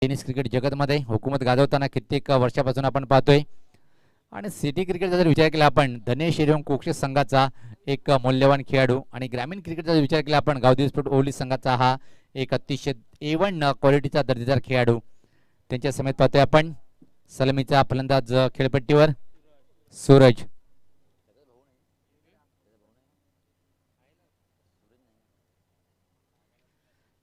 Tennis cricket जगतमध्ये हुकूमत गाजवताना कित्येक वर्षापासून आपण पाहतोय. आणि सिटी क्रिकेटचा जर विचार केला आपण धनेश हिरवं कोक्षे संघाचा एक मौल्यवान खेळाडू आणि ग्रामीण क्रिकेटचा जर विचार केला आपण गावदेवी स्पोर्ट ओवली संघाचा हा एक अतिशय A1 क्वालिटीचा दर्जेदार खेळाडू. त्यांच्या समेत पाहतोय आपण सलामीचा फलंदाज खेळपट्टीवर सूरज.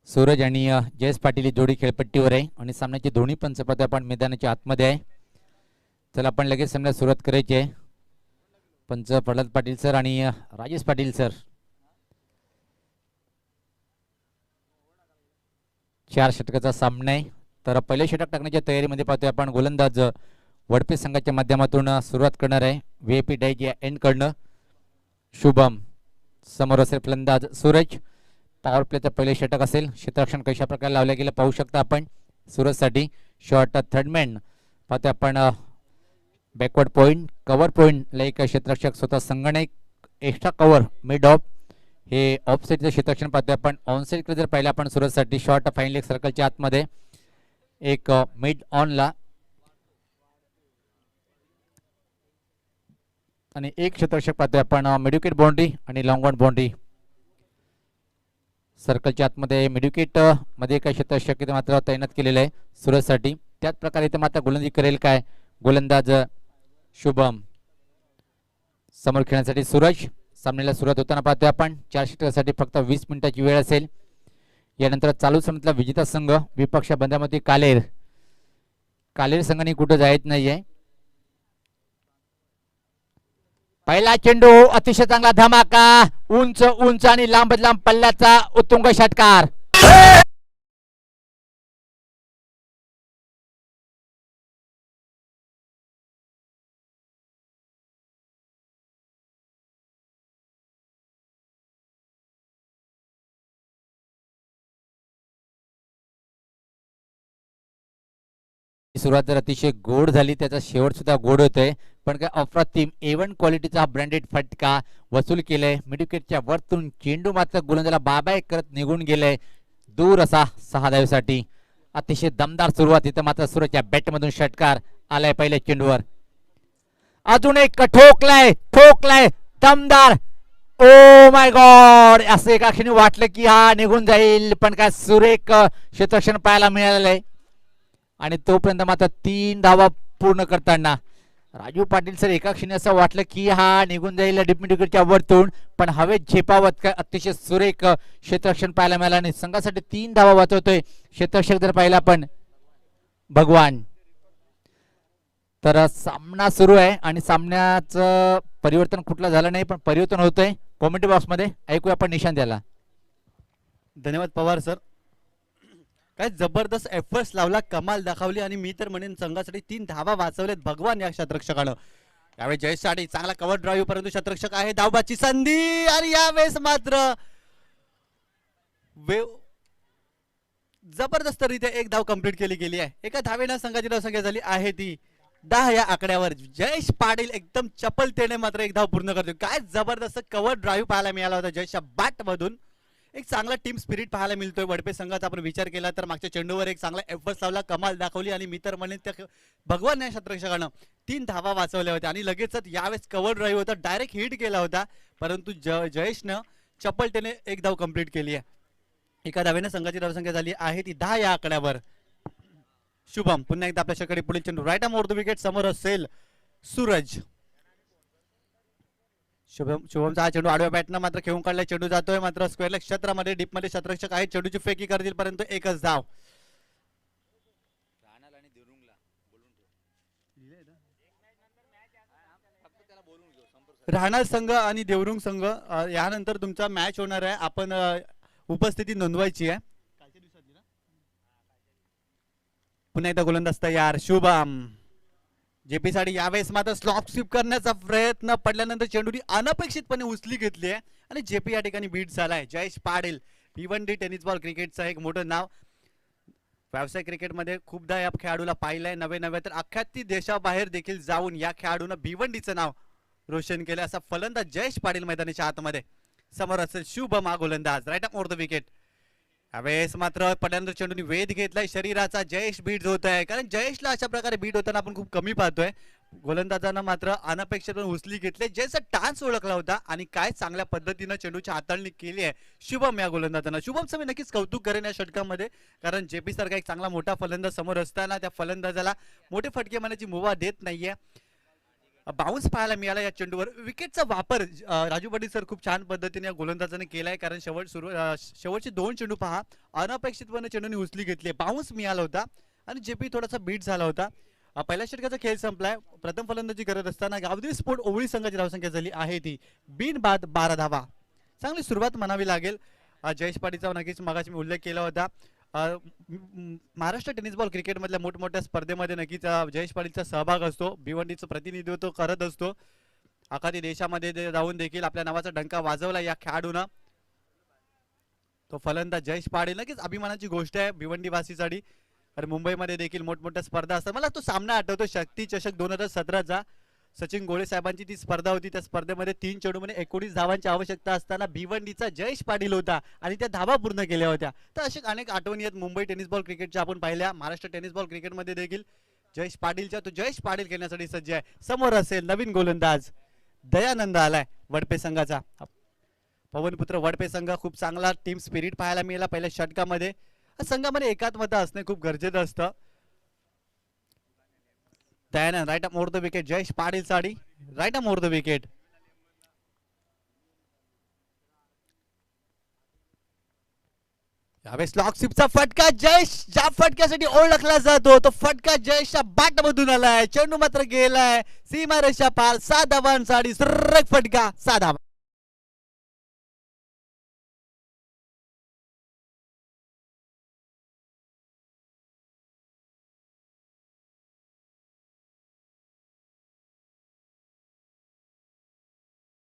सूरज आणि जयेश पाटील ही जोडी खेळपट्टीवर आहे आणि सामन्याचे दोन्ही पंच पाहतोय आपण मैदानाच्या आतमध्ये आहे. चला आपण लगेच सामन्यात सुरुवात करायची आहे. पंच प्रल्हाद पाटील सर आणि राजेश पाटील सर. 4 षटकाचा सामना आहे. तर पहिले षटक टाकण्याच्या तयारीमध्ये पाहतोय आपण गोलंदाज वडपे संघाच्या माध्यमातून सुरुवात करणार आहे. VIP डायज या एंड कडनं शुभम. समोर असेल फलंदाज सूरज. पॉवर प्लेचं पहिले षटक असेल. क्षेत्ररक्षण कशा प्रकारे लावलं गेलं पाहू शकता आपण. सूरजसाठी शॉर्ट थर्डमॅन पाहतोय आपण. बॅकवर्ड पॉईंट कव्हर पॉईंटला एक क्षेत्ररक्षक स्वतः संगणक एक्स्ट्रा कव्हर मिड ऑफ हे ऑफसाईडचं क्षेत्ररक्षण पाहतोय आपण. ऑनसाईडकडे जर पाहिलं आपण सूरजसाठी शॉर्ट फाईन लेग सर्कलच्या आतमध्ये एक मिड ऑनला आणि एक क्षेत्ररक्षक पाहतोय आपण मिडविकेट बाउंड्री आणि लॉंग ऑन बाउंड्री सर्कलच्या आतमध्ये. मिडविकेट मध्ये काही क्षेत्ररक्षक मात्र तैनात केलेलं आहे सूरजसाठी. त्याच प्रकारे इथे मात्र गोलंदाजी करेल काय गोलंदाज शुभम. समोर खेळण्यासाठी सूरज. सामन्याला सुरुवात होताना पाहतोय आपण 4 षटकासाठी फक्त 20 मिनिटाची वेळ असेल. यानंतर चालू सामन्यातला विजेता संघ विपक्ष बंधामध्ये कालेर. कालेर संघाने कुठं जायच नाहीये. पहिला चेंडू अतिशय चांगला धमाका उंच उंच आणि लांब लांब पल्ल्याचा उत्तुंग षटकार. सुरुवात जर अतिशय गोड झाली त्याचा शेवट सुद्धा गोड होतोय. पण काय अप्रतिम A1 क्वालिटीचा ब्रँडेड फटका वसूल केलाय. मिडविकेटच्या वरतून चेंडू मात्र गोलंदाजाला बाबाय करत निघून गेलाय दूर असा 6 धावेसाठी. अतिशय दमदार सुरुवात. इथं मात्र सूरजच्या बॅटमधून षटकार आलाय पहिल्या चेंडूवर. अजून एक ठोकलाय ठोकलाय दमदार. ओ माय गॉड असं एका क्षणी वाटलं की हा निघून जाईल पण काय सुरेख क्षेत्ररक्षण पाहायला मिळालेलं आहे. आणि तोपर्यंत मात्र 3 धावा पूर्ण करताना राजू पाटील सर एका क्षणी असं वाटलं की हा निघून जाईल डीप मिडविकेटच्या वरतून पण हवेत झेपावत काय अतिशय सुरेख क्षेत्ररक्षण पाहायला मिळालं आणि संघासाठी 3 धावा वाचवतोय क्षेत्ररक्षक जर पाहिला आपण भगवान. तर सामना सुरू आहे आणि सामन्याचं परिवर्तन कुठलं झालं नाही पण परिवर्तन होतंय कॉमेंट्री बॉक्स मध्ये. ऐकूया आपण निशान द्याला. धन्यवाद पवार सर. काय जबरदस्त एफर्ट्स लावला कमाल दाखवली आणि मी तर म्हणेन संघासाठी 3 धावा वाचवलेत भगवान या क्षेत्ररक्षकानं. यावेळी जयसाठी चांगला कव्हर ड्राईव्ह परंतु क्षेत्ररक्षक आहे धावबाची संधी आणि यावेळेस मात्र जबरदस्त रीत्या एक धाव कंप्लीट केली गेली आहे. एका धावेनं संघाची धावसंख्या झाली आहे ती 10 या आकड्यावर. जयेश पाटील एकदम चपलतेने मात्र एक धाव पूर्ण करतो. काय जबरदस्त कव्हर ड्राईव्ह पाहायला मिळाला होता जयेशच्या बॅट मधून. एक चांगला टीम स्पिरिट पाहायला मिळतोय वडपे संघाचा. आपण विचार केला तर मागच्या चेंडूवर एक चांगला एफर्ट्स लावला कमाल दाखवली आणि मी तर म्हणेन त्या भगवान या क्षेत्ररक्षकानं 3 धावा वाचवल्या होत्या आणि लगेचच यावेळेस कव्हर ड्राईव्ह होता डायरेक्ट हिट केला होता परंतु जयेशनं चपलतेने एक धाव कंप्लीट केली आहे. एका धावेने संघाची धावसंख्या झाली आहे ती 10 या आकड्यावर. शुभम पुन्हा एकदा आपल्या शेकडे पुढील चेंडू right arm over the wicket. समोर असेल सूरज. शुभमचा हा चेंडू आडव्या बॅटनं मात्र खेळून काढलाय. चेंडू जातोय मात्र स्क्वेअर क्षेत्रामध्ये डीप मध्ये क्षेत्ररक्षक आहे. चेंडूची फेकी करतील परंतु एकच धाव. राहणार संघ आणि देवरुंग संघ यानंतर तुमचा मॅच होणार आहे. आपण उपस्थिती नोंदवायची आहे. पुन्हा एकदा गोलंदाज तयार शुभम. जेपी साठी यावेळेस मात्र स्लॉप स्वीप करण्याचा प्रयत्न पडल्यानंतर चेंडूनी अनपेक्षितपणे उचली घेतली आहे आणि जेपी या ठिकाणी बीट झालाय. Jayesh Patil P1D tennis ball क्रिकेटचं एक मोठं नाव. व्यावसायिक क्रिकेटमध्ये खूपदा या खेळाडूला पाहिलंय. नवे तर अख्ख्या देशाबाहेर देखील जाऊन या खेळाडूनं B1Dचं नाव रोशन केलं. असा फलंदाज जयेश पाटील मैदानाच्या आतमध्ये. समोर असेल शुभम हा गोलंदाज right off over the wicket. यावेळेस मात्र पड्यांवर चेंडूने वेध घेतलाय शरीराचा. जयेश बीट होत आहे, कारण जयेशला अशा प्रकारे बीट होताना आपण खूप कमी पाहतोय. गोलंदाजांना मात्र अनपेक्षित उचली घेतले. जयचा टान्स ओळखला होता आणि काय चांगल्या पद्धतीनं चेंडूची हाताळणी केली आहे शुभम या गोलंदाजांना. शुभमचं मी नक्कीच कौतुक करेन या षटकामध्ये, कारण जेपी सारखा एक चांगला मोठा फलंदाज समोर असताना त्या फलंदाजाला मोठे फटके मारण्याची मुभा देत नाहीये. बाउन्स पाहायला मिळाला या चेंडूवर. विकेटचा वापर राजू पाटील सर खूप छान पद्धतीने या गोलंदाजाने केलाय, कारण शेवटचे 2 चेंडू पहा अनपेक्षितपणे चेंडूने उचली घेतली, बाउन्स मिळाला होता आणि जेपी थोडासा बीट झाला होता. पहिल्या षटकाचा खेळ संपलाय. प्रथम फलंदाजी करत असताना गावदेवी स्पोर्ट ओवळी संघाची धावसंख्या झाली आहे ती बिनबाद 12 धावा. चांगली सुरुवात म्हणावी लागेल. जयेश पाटीलचा नक्कीच मगाशी मी उल्लेख केला होता. महाराष्ट्र टेनिस बॉल क्रिकेट मधल्या मोठमोठ्या स्पर्धेमध्ये नक्कीच जयेश पाटीलचा सहभाग असतो. भिवंडीचं प्रतिनिधित्व करत असतो. आखाती देशामध्ये जाऊन देखील आपल्या नावाचा डंका वाजवला या खेळाडूनं. तो फलंदाज जयेश पाटील नक्कीच अभिमानाची गोष्ट आहे भिवंडी वासीसाठी. तर मुंबईमध्ये देखील मोठमोठ्या स्पर्धा असतात. मला तो सामना आठवतो शक्ती चषक 2017चा. सचिन गोळे साहेबांची ती स्पर्धा होती. त्या स्पर्धेमध्ये 3 चेंडूमध्ये 19 धावांची आवश्यकता असताना भिवंडीचा जयेश पाटील होता आणि त्या धावा पूर्ण केल्या होत्या. तर असे अनेक आठवणी आहेत मुंबई टेनिस बॉल क्रिकेटच्या आपण पाहिल्या. महाराष्ट्र टेनिस बॉल क्रिकेटमध्ये देखील जयेश पाटीलच्या तो जयेश पाटील खेळण्यासाठी सज्ज आहे. समोर असेल नवीन गोलंदाज दयानंद आलाय वडपे संघाचा. पवनपुत्र वडपे संघ खूप चांगला टीम स्पिरिट पाहायला मिळाला पहिल्या षटकामध्ये. संघामध्ये एकात्मता असणे खूप गरजेचं असतं. Dayanand right up over the wicket. Jayesh Patil साडी right up over the wicket. यावेळेस लॉक स्वीपचा फटका. जयेश ज्या फटक्यासाठी ओळखला जातो तो फटका जयेशच्या बॅट मधून आलाय. चेंडू मात्र गेलाय सीमारेषा पार. 7 धावांसाठी सर्रक फटका. 7 धावा.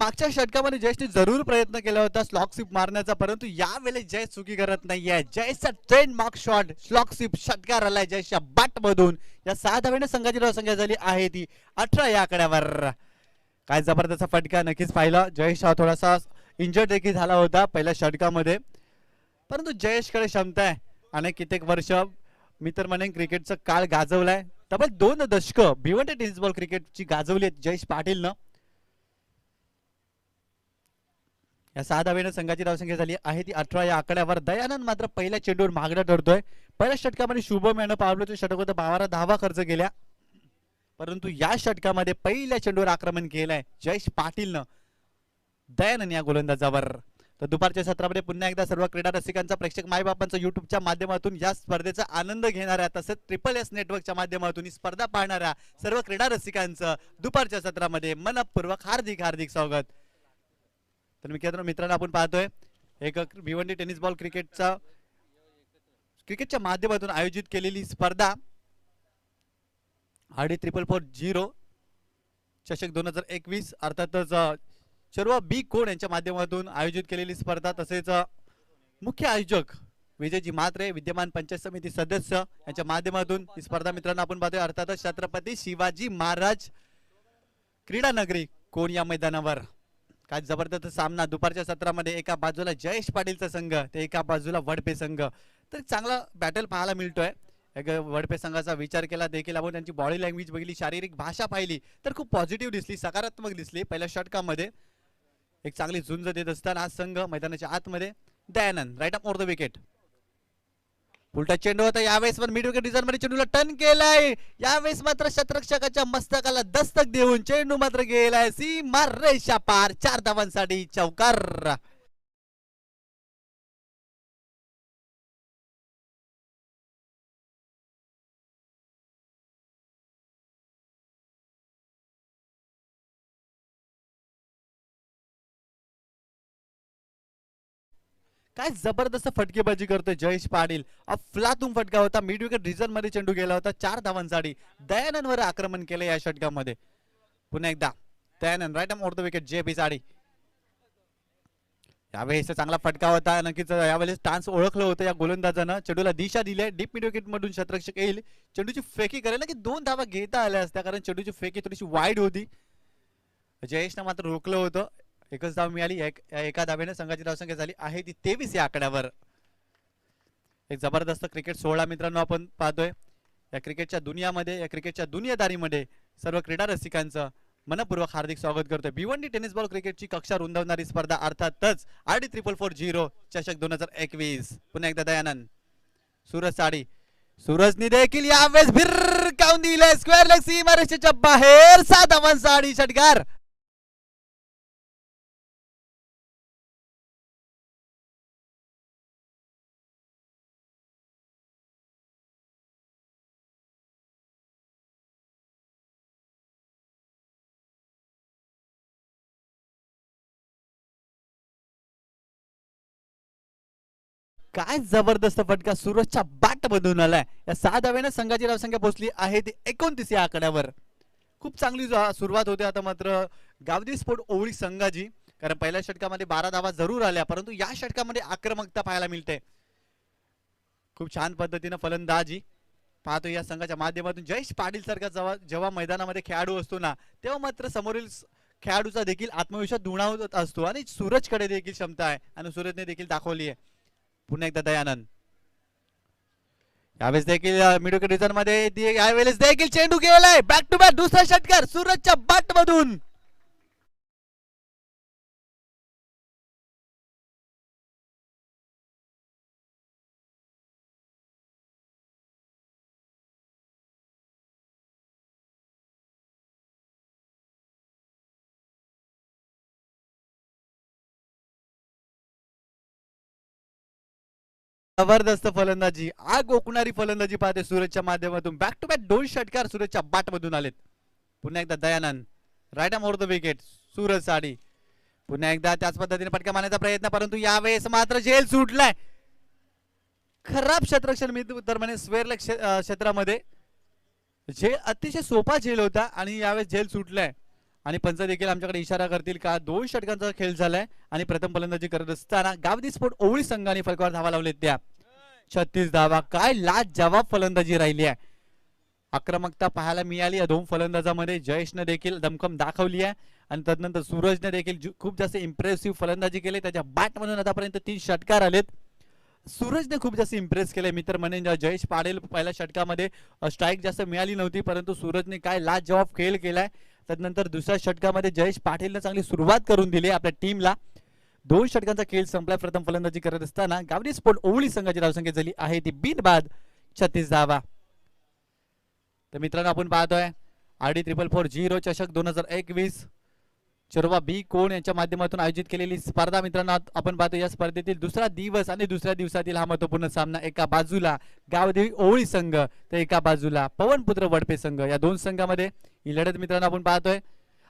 मागच्या षटकामध्ये जयेशने जरूर प्रयत्न केला होता स्लॉक स्वीप मारण्याचा, परंतु यावेळेस जयेश चुकी करत नाहीये. जयेशचा trademark shot slog sweep षटकार आलाय जयेशच्या बॅट मधून. या 6 धाव्याने संघाची धावसंख्या झाली आहे ती 18 या आकड्यावर. काय जबरदस्त फटका नक्कीच पाहिला. जयेश हा थोडासा इंजर्ड देखील झाला होता पहिल्या षटकामध्ये, परंतु जयेशकडे क्षमता आहे. अनेक कित्येक वर्ष मी तर म्हणेन क्रिकेटचा काळ गाजवलाय. तब्बल 2 दशकं भिवंडी टेनिस बॉल क्रिकेटची गाजवली आहेत जयेश पाटीलनं. या 6 धावेने संघाची धावसंख्या झाली आहे ती 18 या आकड्यावर. दयानंद मात्र पहिल्या चेंडूवर मागणं ठरतोय. पहिल्या षटकामध्ये शुभम यानं पावलोचं षटक होतं 12 धावा खर्च केल्या, परंतु या षटकामध्ये पहिल्या चेंडूवर आक्रमण केलंय जयेश पाटीलनं दयानंद या गोलंदाजावर. तर दुपारच्या सत्रामध्ये पुन्हा एकदा सर्व क्रीडा रसिकांचा, प्रेक्षक मायबापांचा युट्यूबच्या माध्यमातून या स्पर्धेचा आनंद घेणाऱ्या तसंच ट्रिपल एस नेटवर्कच्या माध्यमातून ही स्पर्धा पाहणाऱ्या सर्व क्रीडा रसिकांचं दुपारच्या सत्रामध्ये मनपूर्वक हार्दिक हार्दिक स्वागत. तर मित्रांनो आपण पाहतोय एक भिवंडी टेनिस बॉल क्रिकेटच्या माध्यमातून आयोजित केलेली स्पर्धा RD 444 चषक 2021 अर्थातच सर्व बी कोड यांच्या माध्यमातून आयोजित केलेली स्पर्धा. तसेच मुख्य आयोजक विजयजी म्हात्रे विद्यमान पंचायत समिती सदस्य यांच्या माध्यमातून ही स्पर्धा मित्रांनो आपण पाहतोय. अर्थातच छत्रपती शिवाजी महाराज क्रीडा नगरी कोण या मैदानावर. काय जबरदस्त सामना दुपारच्या सत्रामध्ये. एका बाजूला जयेश पाटीलचा संघ तर एका बाजूला वडपे संघ. तर चांगला बॅटल पाहायला मिळतोय. वडपे संघाचा विचार केला देखील आपण त्यांची बॉडी लँग्वेज बघितली, शारीरिक भाषा पाहिली तर खूप पॉझिटिव्ह दिसली, सकारात्मक दिसली. पहिल्या षटकामध्ये एक चांगली झुंज देत असताना हा संघ मैदानाच्या आतमध्ये. Dayanand right up over the wicket. उलटा चेंडू होता. यावेळेस पण मिड विकेट डिझाईन मध्ये चेंडूला टर्न केलाय. यावेळेस मात्र शतरक्षकाच्या मस्तकाला दस्तक देऊन चेंडू मात्र गेलाय सीमा रेषा पार. 4 धावांसाठी चौकार. काय जबरदस्त फटकेबाजी करतोय जयेश पाटील. अफलातून फटका होता. मिड विकेट रिझन मध्ये चेंडू गेला होता. 4 धावांसाठी दयानंदवर आक्रमण केलं या षटकामध्ये. पुन्हा एकदा Dayanand right over the wicket. JP साडी यावेळेस चांगला फटका होता. नक्कीच यावेळेस टान्स ओळखलं होतं या गोलंदाजानं. चेंडूला दिशा दिली. डीप मिड विकेट मधून शतरक्षक येईल. चेंडूची फेकी करायला की 2 धावा घेता आल्या असत्या, कारण चेंडूची फेकी थोडीशी वाईड होती. जयेशनं मात्र रोखलं होतं. एकच धाव मिळाली. एका धावेने संघाची धावसंख्या झाली आहे ती 23 या आकड्यावर. एक जबरदस्त क्रिकेट सोहळा मित्रांनो आपण पाहतोय. या क्रिकेटच्या दुनियामध्ये, या क्रिकेटच्या दुनियादारीमध्ये सर्व क्रीडा रसिकांचं मनपूर्वक हार्दिक स्वागत करतोय. भिवंडी टेनिस बॉल क्रिकेटची कक्षा रुंदावणारी स्पर्धा अर्थातच RD444 चषक 2021. पुन्हा एकदा दयानंद, सूरज साडी. सूरजनी देखील यावेळेस भिरकावून दिले स्क्वेअर लेग सीमारेषेच्या बाहेर. 7 धावांसाठी षटकार. काय जबरदस्त फटका सूरजच्या बॅट मधून आलाय. या 6 धाव्याने संघाची धावसंख्या पोहोचली आहे ती 29 या आकड्यावर. खूप चांगली सुरुवात होते. आता मात्र गावदी स्पोर्ट ओवळी संघाची, कारण पहिल्या षटकामध्ये 12 धावा जरूर आल्या, परंतु या षटकामध्ये आक्रमकता पाहायला मिळते. खूप छान पद्धतीने फलंदाजी पाहतो या संघाच्या माध्यमातून. जयेश पाटील सारखा जेव्हा मैदानामध्ये खेळाडू असतो ना, तेव्हा मात्र समोरील खेळाडूचा देखील आत्मविश्वास दुणावत असतो आणि सूरजकडे देखील क्षमता आहे आणि सूरजने देखील दाखवली आहे. पुन्हा एकदा दयानंद, यावेळेस देखील मिडविकेट रिझन मध्ये यावेळेस देखील चेंडू गेलाय. बॅक टू बॅक दुसरा षटकार सूरजच्या बॅट मधून. जबरदस्त फलंदाजी, आग ओकणारी फलंदाजी पाहते सूरजच्या माध्यमातून. बॅक टू बॅक 2 षटकार सूरजच्या बॅट मधून आलेत. पुन्हा एकदा Dayanand, right arm over the wicket. Suraj साडी पुन्हा एकदा त्याच पद्धतीने फटका मारण्याचा प्रयत्न, परंतु यावेळेस मात्र झेल सुटलाय. खराब क्षेत्ररक्षण मी तर म्हणे स्क्वेअर लेग क्षेत्रामध्ये झेल अतिशय सोपा झेल होता आणि यावेळेस झेल सुटलाय. आणि पंच देखील आमच्याकडे इशारा करतील का 2 षटकांचा खेळ झालाय आणि प्रथम फलंदाजी करत असताना गावदी स्पोर्ट ओवळी संघाने फलकावर धावा लावलेत त्या 36 धावा. काय लाजवाब फलंदाजी राहिली आहे. आक्रमकता पाहायला मिळाली या 2 फलंदाजामध्ये. जयेशने देखील दमखम दाखवली आहे आणि तदनंतर सूरजने देखील खूप जास्त इम्प्रेसिव्ह फलंदाजी केली. त्याच्या बॅट मधून आतापर्यंत 3 षटकार आलेत. सूरजने खूप जास्त इम्प्रेस केले. मी तर म्हणेन जयेश पाटील पहिल्या षटकामध्ये स्ट्राईक जास्त मिळाली नव्हती, परंतु सूरजने काय लाजवाब खेळ केलाय. तदनंतर दुसऱ्या षटकामध्ये जयेश पाटीलने चांगली सुरुवात करून दिली आपल्या टीमला. 2 षटकांचा खेळ संपला. प्रथम फलंदाजी करत असताना गावडी स्पोर्ट ओवळी संघाची धावसंख्या झाली आहे ती बिनबाद 36 धावा. तर मित्रांनो आपण पाहतोय RD444 चषक 2021 चरवा बी कोण यांच्या माध्यमातून आयोजित केलेली स्पर्धा. मित्रांनो आपण पाहतो या स्पर्धेतील दुसरा दिवस आणि दुसऱ्या दिवसातील हा महत्वपूर्ण सामना. एका बाजूला गावदेवी ओवळी संघ तर एका बाजूला पवनपुत्र वडपे संघ. या 2 संघामध्ये ही लढत मित्रांनो आपण पाहतोय.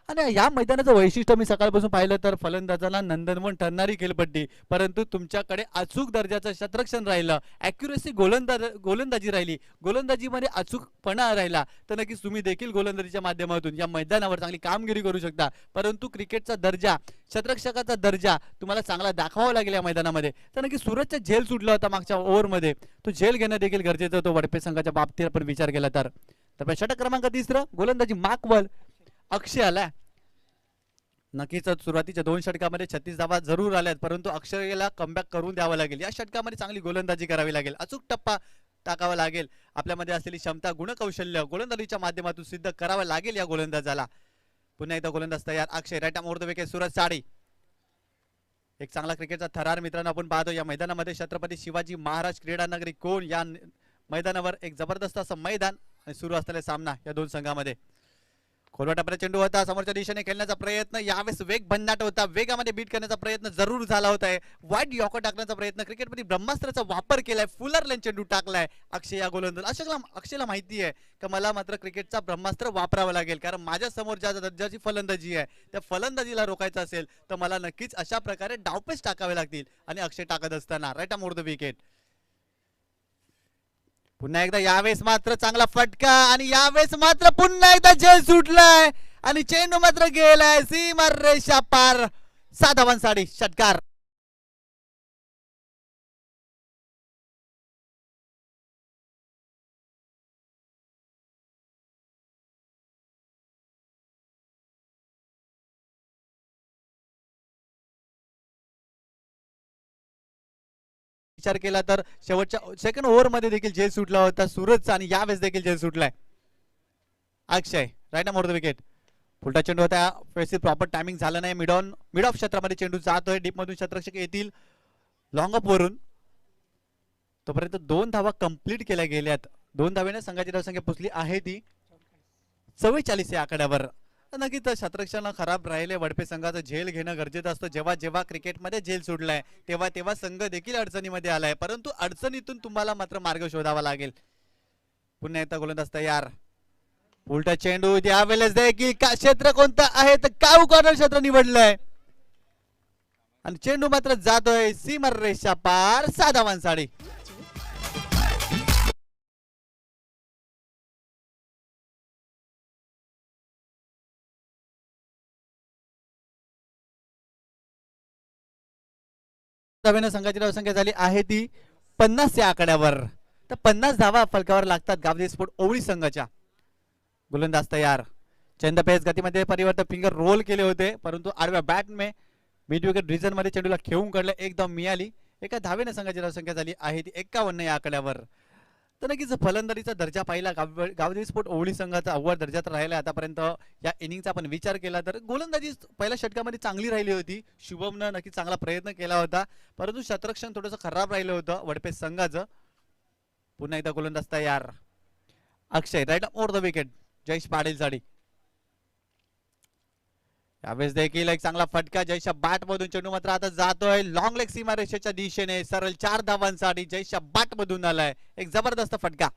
आणि या मैदानाचं वैशिष्ट्य मी सकाळपासून पाहिलं तर फलंदाजाला नंदनवन ठरणारी खेळपट्टी, परंतु तुमच्याकडे अचूक दर्जाचं क्षेत्ररक्षण राहिलं, ॲक्युरेसी गोलंदाजी राहिली, गोलंदाजीमध्ये अचूकपणा राहिला, तर नक्कीच तुम्ही देखील गोलंदाजीच्या माध्यमातून या मैदानावर चांगली कामगिरी करू शकता. परंतु क्रिकेटचा दर्जा, क्षेत्ररक्षकाचा दर्जा तुम्हाला चांगला दाखवावा लागेल या मैदानामध्ये. तर नक्की सूरजचा झेल सुटला होता मागच्या ओव्हरमध्ये, तो झेल घेणं देखील गरजेचं होतं वडपे संघाच्या बाबतीत आपण विचार केला तर. षटक क्रमांक 3 गोलंदाजी माकवल अक्षय आला. नक्कीच सुरुवातीच्या 2 षटकामध्ये 36 धावा जरूर आल्यात, परंतु अक्षयला कमबॅक करून द्यावं लागेल. या षटकामध्ये चांगली गोलंदाजी करावी लागेल, अचूक टप्पा टाकावा लागेल. आपल्यामध्ये असलेली क्षमता, गुणकौशल्य गोलंदाजीच्या माध्यमातून सिद्ध करावं लागेल या गोलंदाजाला. पुन्हा एकदा गोलंदाज तयार. Akshay, right arm over the wicket. Suraj Sadi, एक चांगला क्रिकेटचा थरार मित्रांनो आपण पाहतो. या मैदानामध्ये छत्रपती शिवाजी महाराज क्रीडा नगरी कोण या मैदानावर एक जबरदस्त असं मैदान आणि सुरू असलेला सामना या 2 संघामध्ये. खोलवा टप्प्यात चेंडू होता, समोरच्या दिशेने खेळण्याचा प्रयत्न, यावेळेस वेग भन्नाट होता, वेगामध्ये बीट करण्याचा प्रयत्न जरूर झाला होता. वाईट यॉकर टाकण्याचा प्रयत्न, क्रिकेटमध्ये ब्रह्मास्त्राचा वापर केलाय, फुलर लेन चेंडू टाकलाय अक्षय या गोलंदाज. अक्षयला माहिती आहे का मला मात्र क्रिकेटचा ब्रह्मास्त्र वापरावं लागेल, कारण माझ्या समोर ज्या दर्जाची फलंदाजी आहे त्या फलंदाजीला रोखायचं असेल तर मला नक्कीच अशा प्रकारे डावपेच टाकावे लागतील. आणि अक्षय टाकत असताना right arm over the wicket. पुन्हा एकदा यावेळेस मात्र चांगला फटका आणि यावेळेस मात्र पुन्हा एकदा झेल सुटलाय आणि चेंडू मात्र गेलाय सीमारेषा पार. 7 धावांसाठी षटकार. विचार केला तर शेवटच्या सेकंड ओव्हर मध्ये देखील झेल सुटला होता सूरजचा आणि यावेळेस देखील झेल सुटलाय अक्षय राईट मोर द विकेट फुलटा चेंडू होता व्यवस्थित प्रॉपर टायमिंग झालं नाही मिड ऑफ क्षेत्रामध्ये चेंडू जातोय डीप मधून क्षेत्ररक्षक येतील लॉंग अप वरून तोपर्यंत 2 धावा कंप्लीट केल्या गेल्यात 2 धावेने संघाची धावसंख्या पुसली आहे ती 44 या आकड्यावर नक्कीच क्षेत्ररक्षण खराब राहिले वडपे संघाचं झेल घेणं गरजेचं असतं जेव्हा जेव्हा क्रिकेटमध्ये झेल सुटलाय तेव्हा तेव्हा संघ देखील अडचणीमध्ये आलाय परंतु अडचणीतून तुम्हाला मात्र मार्ग शोधावा लागेल पुन्हा एकदा गोलंदाज तयार उलटा चेंडू यावेळेस देखील क्षेत्र कोणतं आहे तर काऊ कॉर्नर क्षेत्र निवडलंय आणि चेंडू मात्र जातोय सीमार रेषा पार 6 धावांसाठी संघाची धावसंख्या झाली आहे ती 50 या आकड्यावर तर 50 धावा फलकावर लागतात गावदेवी स्पोर्ट ओवळी संघाच्या गोलंदाज तयार चंद पेस गतीमध्ये परिवर्तन फिंगर रोल केले होते परंतु आडव्या बॅटने मिड विकेट रिजन मध्ये चेंडूला खेळून काढलं एकदम मिळाली एका धावेने संघाची धावसंख्या झाली आहे ती 51 या आकड्यावर तर नक्कीच फलंदाजीचा दर्जा पाहिला गावदेवी स्पोर्ट ओवळी संघाचा अव्वल दर्जात राहिला आतापर्यंत या इनिंगचा आपण विचार केला तर गोलंदाजी पहिल्या षटकामध्ये चांगली राहिली होती शुभमनं नक्कीच चांगला प्रयत्न केला होता परंतु क्षेत्ररक्षण थोडंसं खराब राहिलं होतं वडपे संघाचं पुन्हा एकदा गोलंदाज तयार Akshay right over the wicket Jayesh Patil साठी यावेळेस देखील एक चांगला फटका जयेशच्या बॅट मधून चेंडू मात्र आता जातोय लॉंग लेग सीमा रेषेच्या दिशेने सरळ 4 धावांसाठी जयेशच्या बॅट मधून आलाय एक जबरदस्त फटका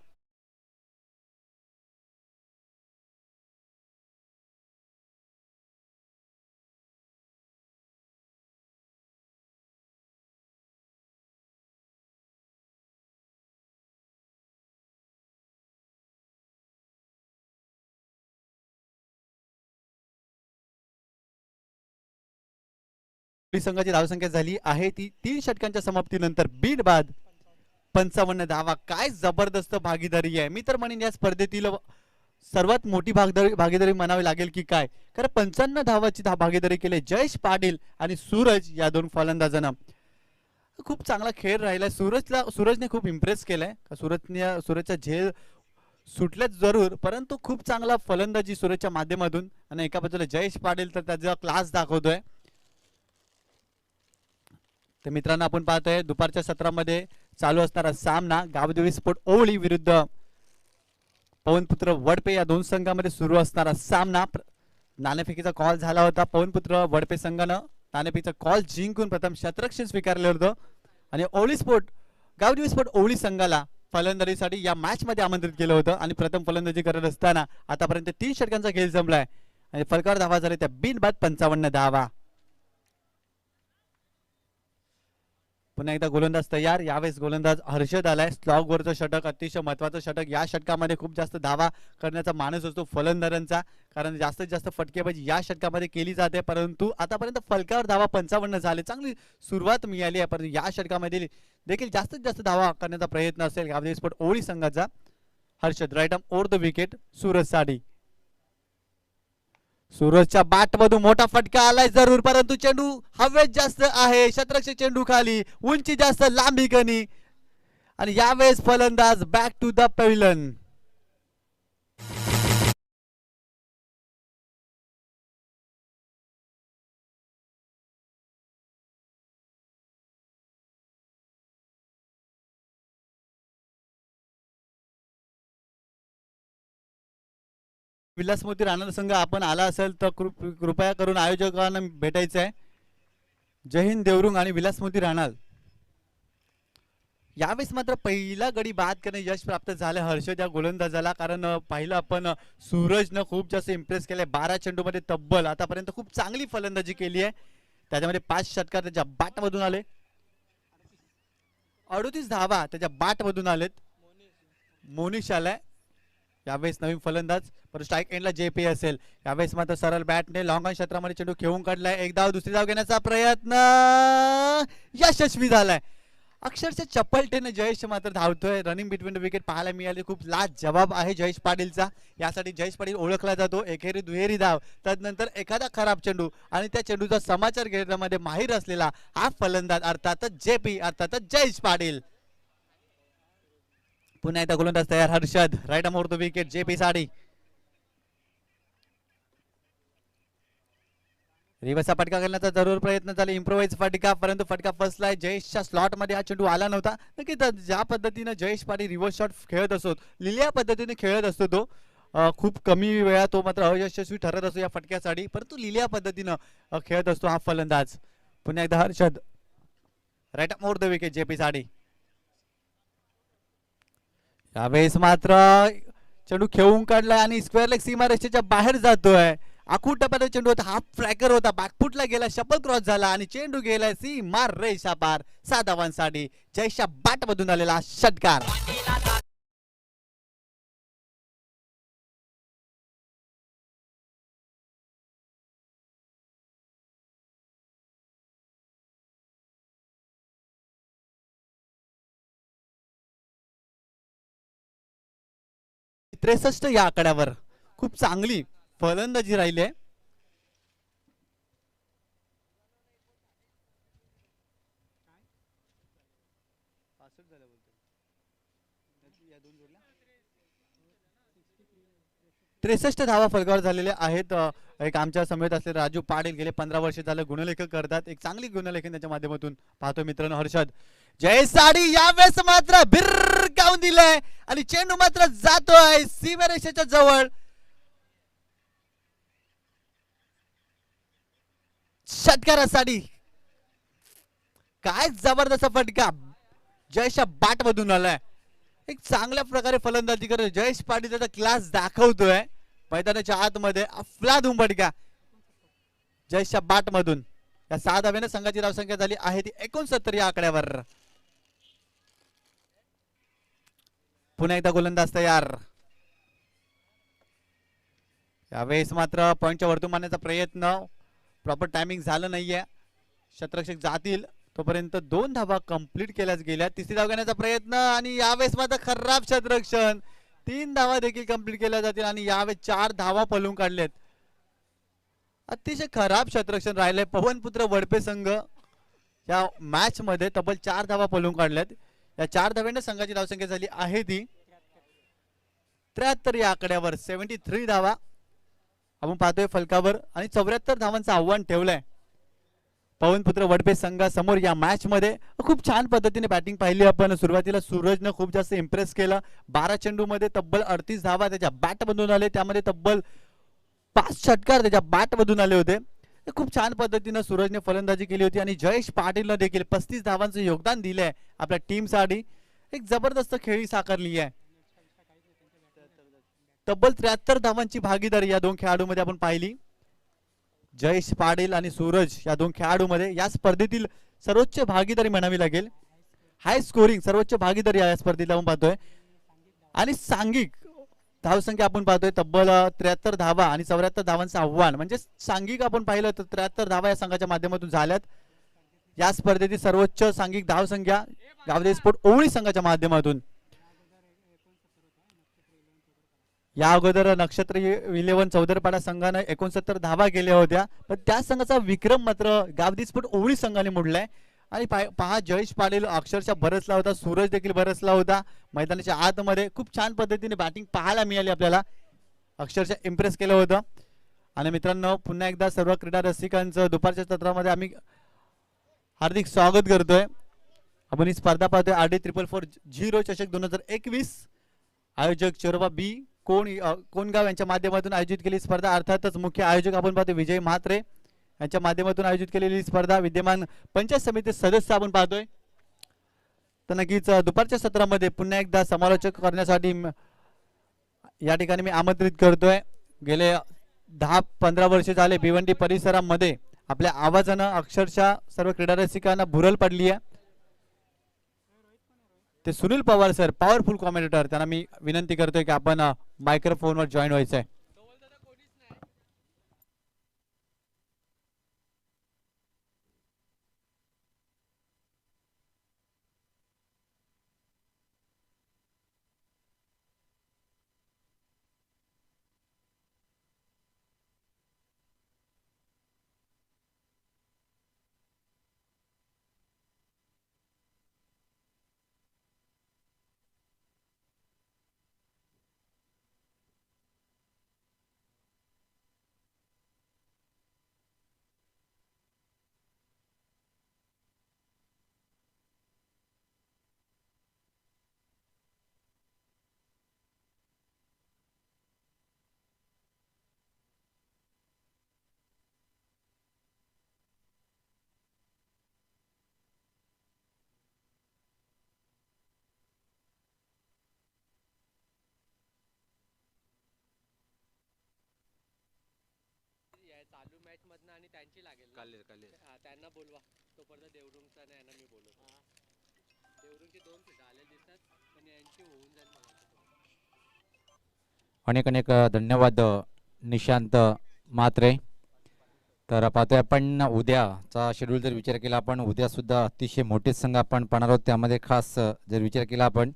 संघाची धावसंख्या झाली आहे ती 3 षटकांच्या समाप्तीनंतर बीड बाद 55 धावा काय जबरदस्त भागीदारी आहे मी तर म्हणेन या स्पर्धेतील सर्वात मोठी भागीदारी म्हणावी लागेल की काय कारण 55 धावाची भागीदारी केली जयेश पाटील आणि सूरज या 2 फलंदाजांना खूप चांगला खेळ राहिला सूरजने खूप इम्प्रेस केलाय सूरजच्या झेल सुटलेच जरूर परंतु खूप चांगला फलंदाजी सूरजच्या माध्यमातून आणि एका बाजूला जयेश पाटील तर त्याचा क्लास दाखवतोय तर मित्रांनो आपण पाहतोय दुपारच्या सत्रामध्ये चालू असणारा सामना गावदेवी स्पोर्ट ओवळी विरुद्ध पवनपुत्र वडपे या 2 संघामध्ये सुरू असणारा सामना नाणेफेकीचा कॉल झाला होता पवनपुत्र वडपे संघानं नाणेफेकीचा कॉल जिंकून प्रथम क्षेत्ररक्षण स्वीकारलं होतं आणि गावदेवी स्पोर्ट ओवळी संघाला फलंदाजीसाठी या मॅच मध्ये आमंत्रित केलं होतं आणि प्रथम फलंदाजी करत असताना आतापर्यंत 3 षटकांचा खेळ संपलाय आणि फलकावर धावा झाले त्या बिनबाद 55 धावा पुन्हा एकदा गोलंदाज तयार यावेळेस गोलंदाज हर्षद आलाय स्लॉग वरचं षटक अतिशय महत्वाचं षटक या षटकामध्ये खूप जास्त धावा करण्याचा मानस असतो फलंदाजांचा कारण जास्तीत जास्त फटकेबाजी या षटकामध्ये केली जाते परंतु आतापर्यंत फलकावर धावा 55 झाले चांगली सुरुवात मिळाली आहे परंतु या षटकामध्ये देखील जास्तीत जास्त धावा करण्याचा प्रयत्न असेल गावदेवी स्पोर्ट ओवळी संघाचा Harshad right over the wicket Suraj साठी सूरजच्या बॅट मधून मोठा फटका आलाय जरूर परंतु चेंडू हवेत जास्त आहे क्षेत्ररक्षक चेंडू खाली उंची जास्त लांबी कमी आणि यावेळेस फलंदाज back to the pavilion Vilasmoti Rana संघ आपण आला असेल तर कृपया करून आयोजकांना भेटायचं आहे जय हिंद देवरुंग आणि विलासमोती राणा यावेळेस मात्र पहिला गडी बाद करणे यश प्राप्त झाले हर्षद या गोलंदाजाला कारण पाहिलं आपण सूरजनं खूप जास्त इम्प्रेस केलंय 12 चेंडूमध्ये तब्बल आतापर्यंत खूप चांगली फलंदाजी केली आहे त्याच्यामध्ये 5 षटकार त्याच्या बॅट मधून आले 38 धावा त्याच्या बॅट मधून आलेत मोनिश आलाय यावेळेस नवीन फलंदाज पर स्ट्राइक एंडला जेपी असेल यावेळेस मात्र सरळ बॅटने लॉंग ऑन क्षेत्रामध्ये चेंडू खेळून काढलाय एक धाव दुसरी धाव घेण्याचा प्रयत्न यशस्वी झालाय अक्षरशः चपलतेने जयेश मात्र धावतोय. रनिंग बिटवीन द विकेट पाहायला मिळाली. खूप लाजवाब आहे जयेश पाटीलचा. यासाठी जयेश पाटील ओळखला जातो. एकेरी दुहेरी धाव, तदनंतर एखादा खराब चेंडू आणि त्या चेंडूचा समाचार घेण्यामध्ये माहीर असलेला हा फलंदाज अर्थातच जेपी, अर्थातच जयेश पाटील. पुन्हा एकदा गोलंदाज तयार. Harshad right more the wicket. JP Sadi रिवर्सचा फटका करण्याचा जरूर प्रयत्न झाला. इम्प्रोवाइज फटका, परंतु फटका फसलाय. जयेशच्या स्लॉट मध्ये हा चेंडू आला नव्हता. नक्कीच ज्या पद्धतीने जयेश पाटील रिव्हर्स शॉट खेळत असतो, लिहिल्या पद्धतीने खेळत असतो तो, खूप कमी वेळा तो मात्र अयशस्वी ठरत असतो या फटक्यासाठी, परंतु लिहिल्या पद्धतीनं खेळत असतो हा फलंदाज. पुन्हा एकदा Harshad right more the wicket. JP साडी यावेळेस मात्र चेंडू खेळून काढलाय आणि स्क्वेअर लेग सीमारेषेच्या बाहेर जातोय. आखूड टप्प्यात चेंडू होता. हाफ फ्लॅकर होता. बॅकफुटला गेला. शपल क्रॉस झाला आणि चेंडू गेलाय सीमा रेषा पार. 6 धावांसाठी जयेशच्या बॅट मधून आलेला षटकार. त्रेसष्ट या आकड्यावर खूप चांगली फलंदाजी राहिली आहे. त्रेसष्ट धावा फलकावर झालेले आहेत. एक आमच्या समेत असलेले राजू पाटील गेले 15 वर्ष झालं गुणलेखक करतात. एक चांगली गुणलेखन त्याच्या माध्यमातून पाहतो मित्रांनो. हर्षद जयेश साडी यावेळेस मात्र भिरकावून दिलाय आणि चेंडू मात्र जातोय सीमारेषेच्या जवळ. षटकारासाठी काय जबरदस्त फटका जयेशच्या बॅट मधून आलाय. एक चांगल्या प्रकारे फलंदाजी करत जयेश पाटील त्याचा क्लास दाखवतोय. मैदानाच्या आतमध्ये अफलातून फटका जयेशच्या बॅट मधून. या 6 धाव्याने संघाची धावसंख्या झाली आहे ती 69 या आकड्यावर. पुन्हा एकदा गोलंदाज तयार. यावेळेस मात्र पॉइंटच्या वरतून मारण्याचा प्रयत्न, प्रॉपर टायमिंग झालं नाहीये. शतरक्षक जातील तोपर्यंत 2 धावा कंप्लीट केल्याच गेल्या. तिसरी धाव घेण्याचा प्रयत्न आणि यावेळेस मात्र खराब शतरक्षण. 3 धावा देखील कंप्लीट केल्या जातील आणि यावेळेस 4 धावा पळून काढलेत. अतिशय खराब शतरक्षण राहिले. पवनपुत्र वडपे संघ या मॅच मध्ये तब्बल 4 धावा पळून काढल्यात. या 4 धाव्याने संघाची धावसंख्या झाली आहे ती 73 या आकड्यावर. 73 धावा आपण पाहतोय फलकावर आणि 74 धावांचं आव्हान ठेवलंय पवनपुत्र वडपे संघासमोर. या मॅच मध्ये खूप छान पद्धतीने बॅटिंग पाहिली आपण. सुरुवातीला सूरजनं खूप जास्त इम्प्रेस केलं. 12 चेंडू मध्ये तब्बल 38 धावा त्याच्या बॅट मधून आले. त्यामध्ये तब्बल 5 षटकार त्याच्या बॅट मधून आले होते. खूप छान पद्धतीने सूरजने फलंदाजी केली होती आणि जयेश पाटीलनं देखील 35 धावांचं योगदान दिलंय आपल्या टीमसाठी. एक जबरदस्त खेळी साकारली आहे. तब्बल 73 धावांची भागीदारी या 2 खेळाडूंमध्ये आपण पाहिली. जयेश पाटील आणि सूरज या 2 खेळाडूंमध्ये या स्पर्धेतील सर्वोच्च भागीदारी म्हणावी लागेल. हाय स्कोरिंग सर्वोच्च भागीदारी या स्पर्धेला आपण पाहतोय. आणि सांघिक धावसंख्या आपण पाहतोय तब्बल 73 धावा आणि 74 धावांचं आव्हान. म्हणजे सांघिक आपण पाहिलं तर 73 धावा या संघाच्या माध्यमातून झाल्यात. या स्पर्धेतील सर्वोच्च सांघिक धावसंख्या गावदेवी स्पोर्ट ओवळी संघाच्या माध्यमातून. या अगोदर नक्षत्र 11 चौदरपाडा संघाने 69 धावा केल्या होत्या, पण त्या संघाचा विक्रम मात्र गावदेवी स्पोर्ट ओवळी संघाने मोडलाय. आणि पहा जयेश पाटील अक्षरशः बरसला होता. सूरज देखील बरसला होता. मैदानाच्या आतमध्ये खूप छान पद्धतीने बॅटिंग पाहायला मिळाली आपल्याला. अक्षरशः इम्प्रेस केलं होतं. आणि मित्रांनो पुन्हा एकदा सर्व क्रीडा रसिकांचं दुपारच्या सत्रामध्ये आम्ही हार्दिक स्वागत करतोय. आपण ही स्पर्धा पाहतोय RD444 चषक 2021. आयोजक चोरबा बी कोणगाव यांच्या माध्यमातून आयोजित केलेली स्पर्धा. अर्थातच मुख्य आयोजक आपण पाहतोय विजय म्हात्रे यांच्या माध्यमातून आयोजित केलेली स्पर्धा. विद्यमान पंचायत समिती सदस्य आपण पाहतोय. तर नक्कीच दुपारच्या सत्रामध्ये पुन्हा एकदा समालोचक करण्यासाठी या ठिकाणी मी आमंत्रित करतोय. गेले 10-15 वर्ष झाले भिवंडी परिसरामध्ये आपल्या आवाजानं अक्षरशः सर्व क्रीडा रसिकांना भुरळ पडली आहे. ते Sunil Pawar sir powerful commentator, त्यांना मी विनंती करतोय की आपण मायक्रोफोनवर जॉईन व्हायचंय. चालू मॅच मधनं आणि त्यांची लागेल ना. त्यांना बोलवा तोपर्यंत देवरुंगचा नाही ना मी बोलवतो. देवरुंगची 2 सीट आलेली दिसतात पण यांची होऊन जाईल मला. अनेक अनेक धन्यवाद निशांत म्हात्रे. तर पाहतोय आपण उद्याचा शेड्यूल जर विचार केला आपण उद्या सुद्धा अतिशय मोठे संघ आपण पाहणार आहोत. त्यामध्ये खास जर विचार केला आपण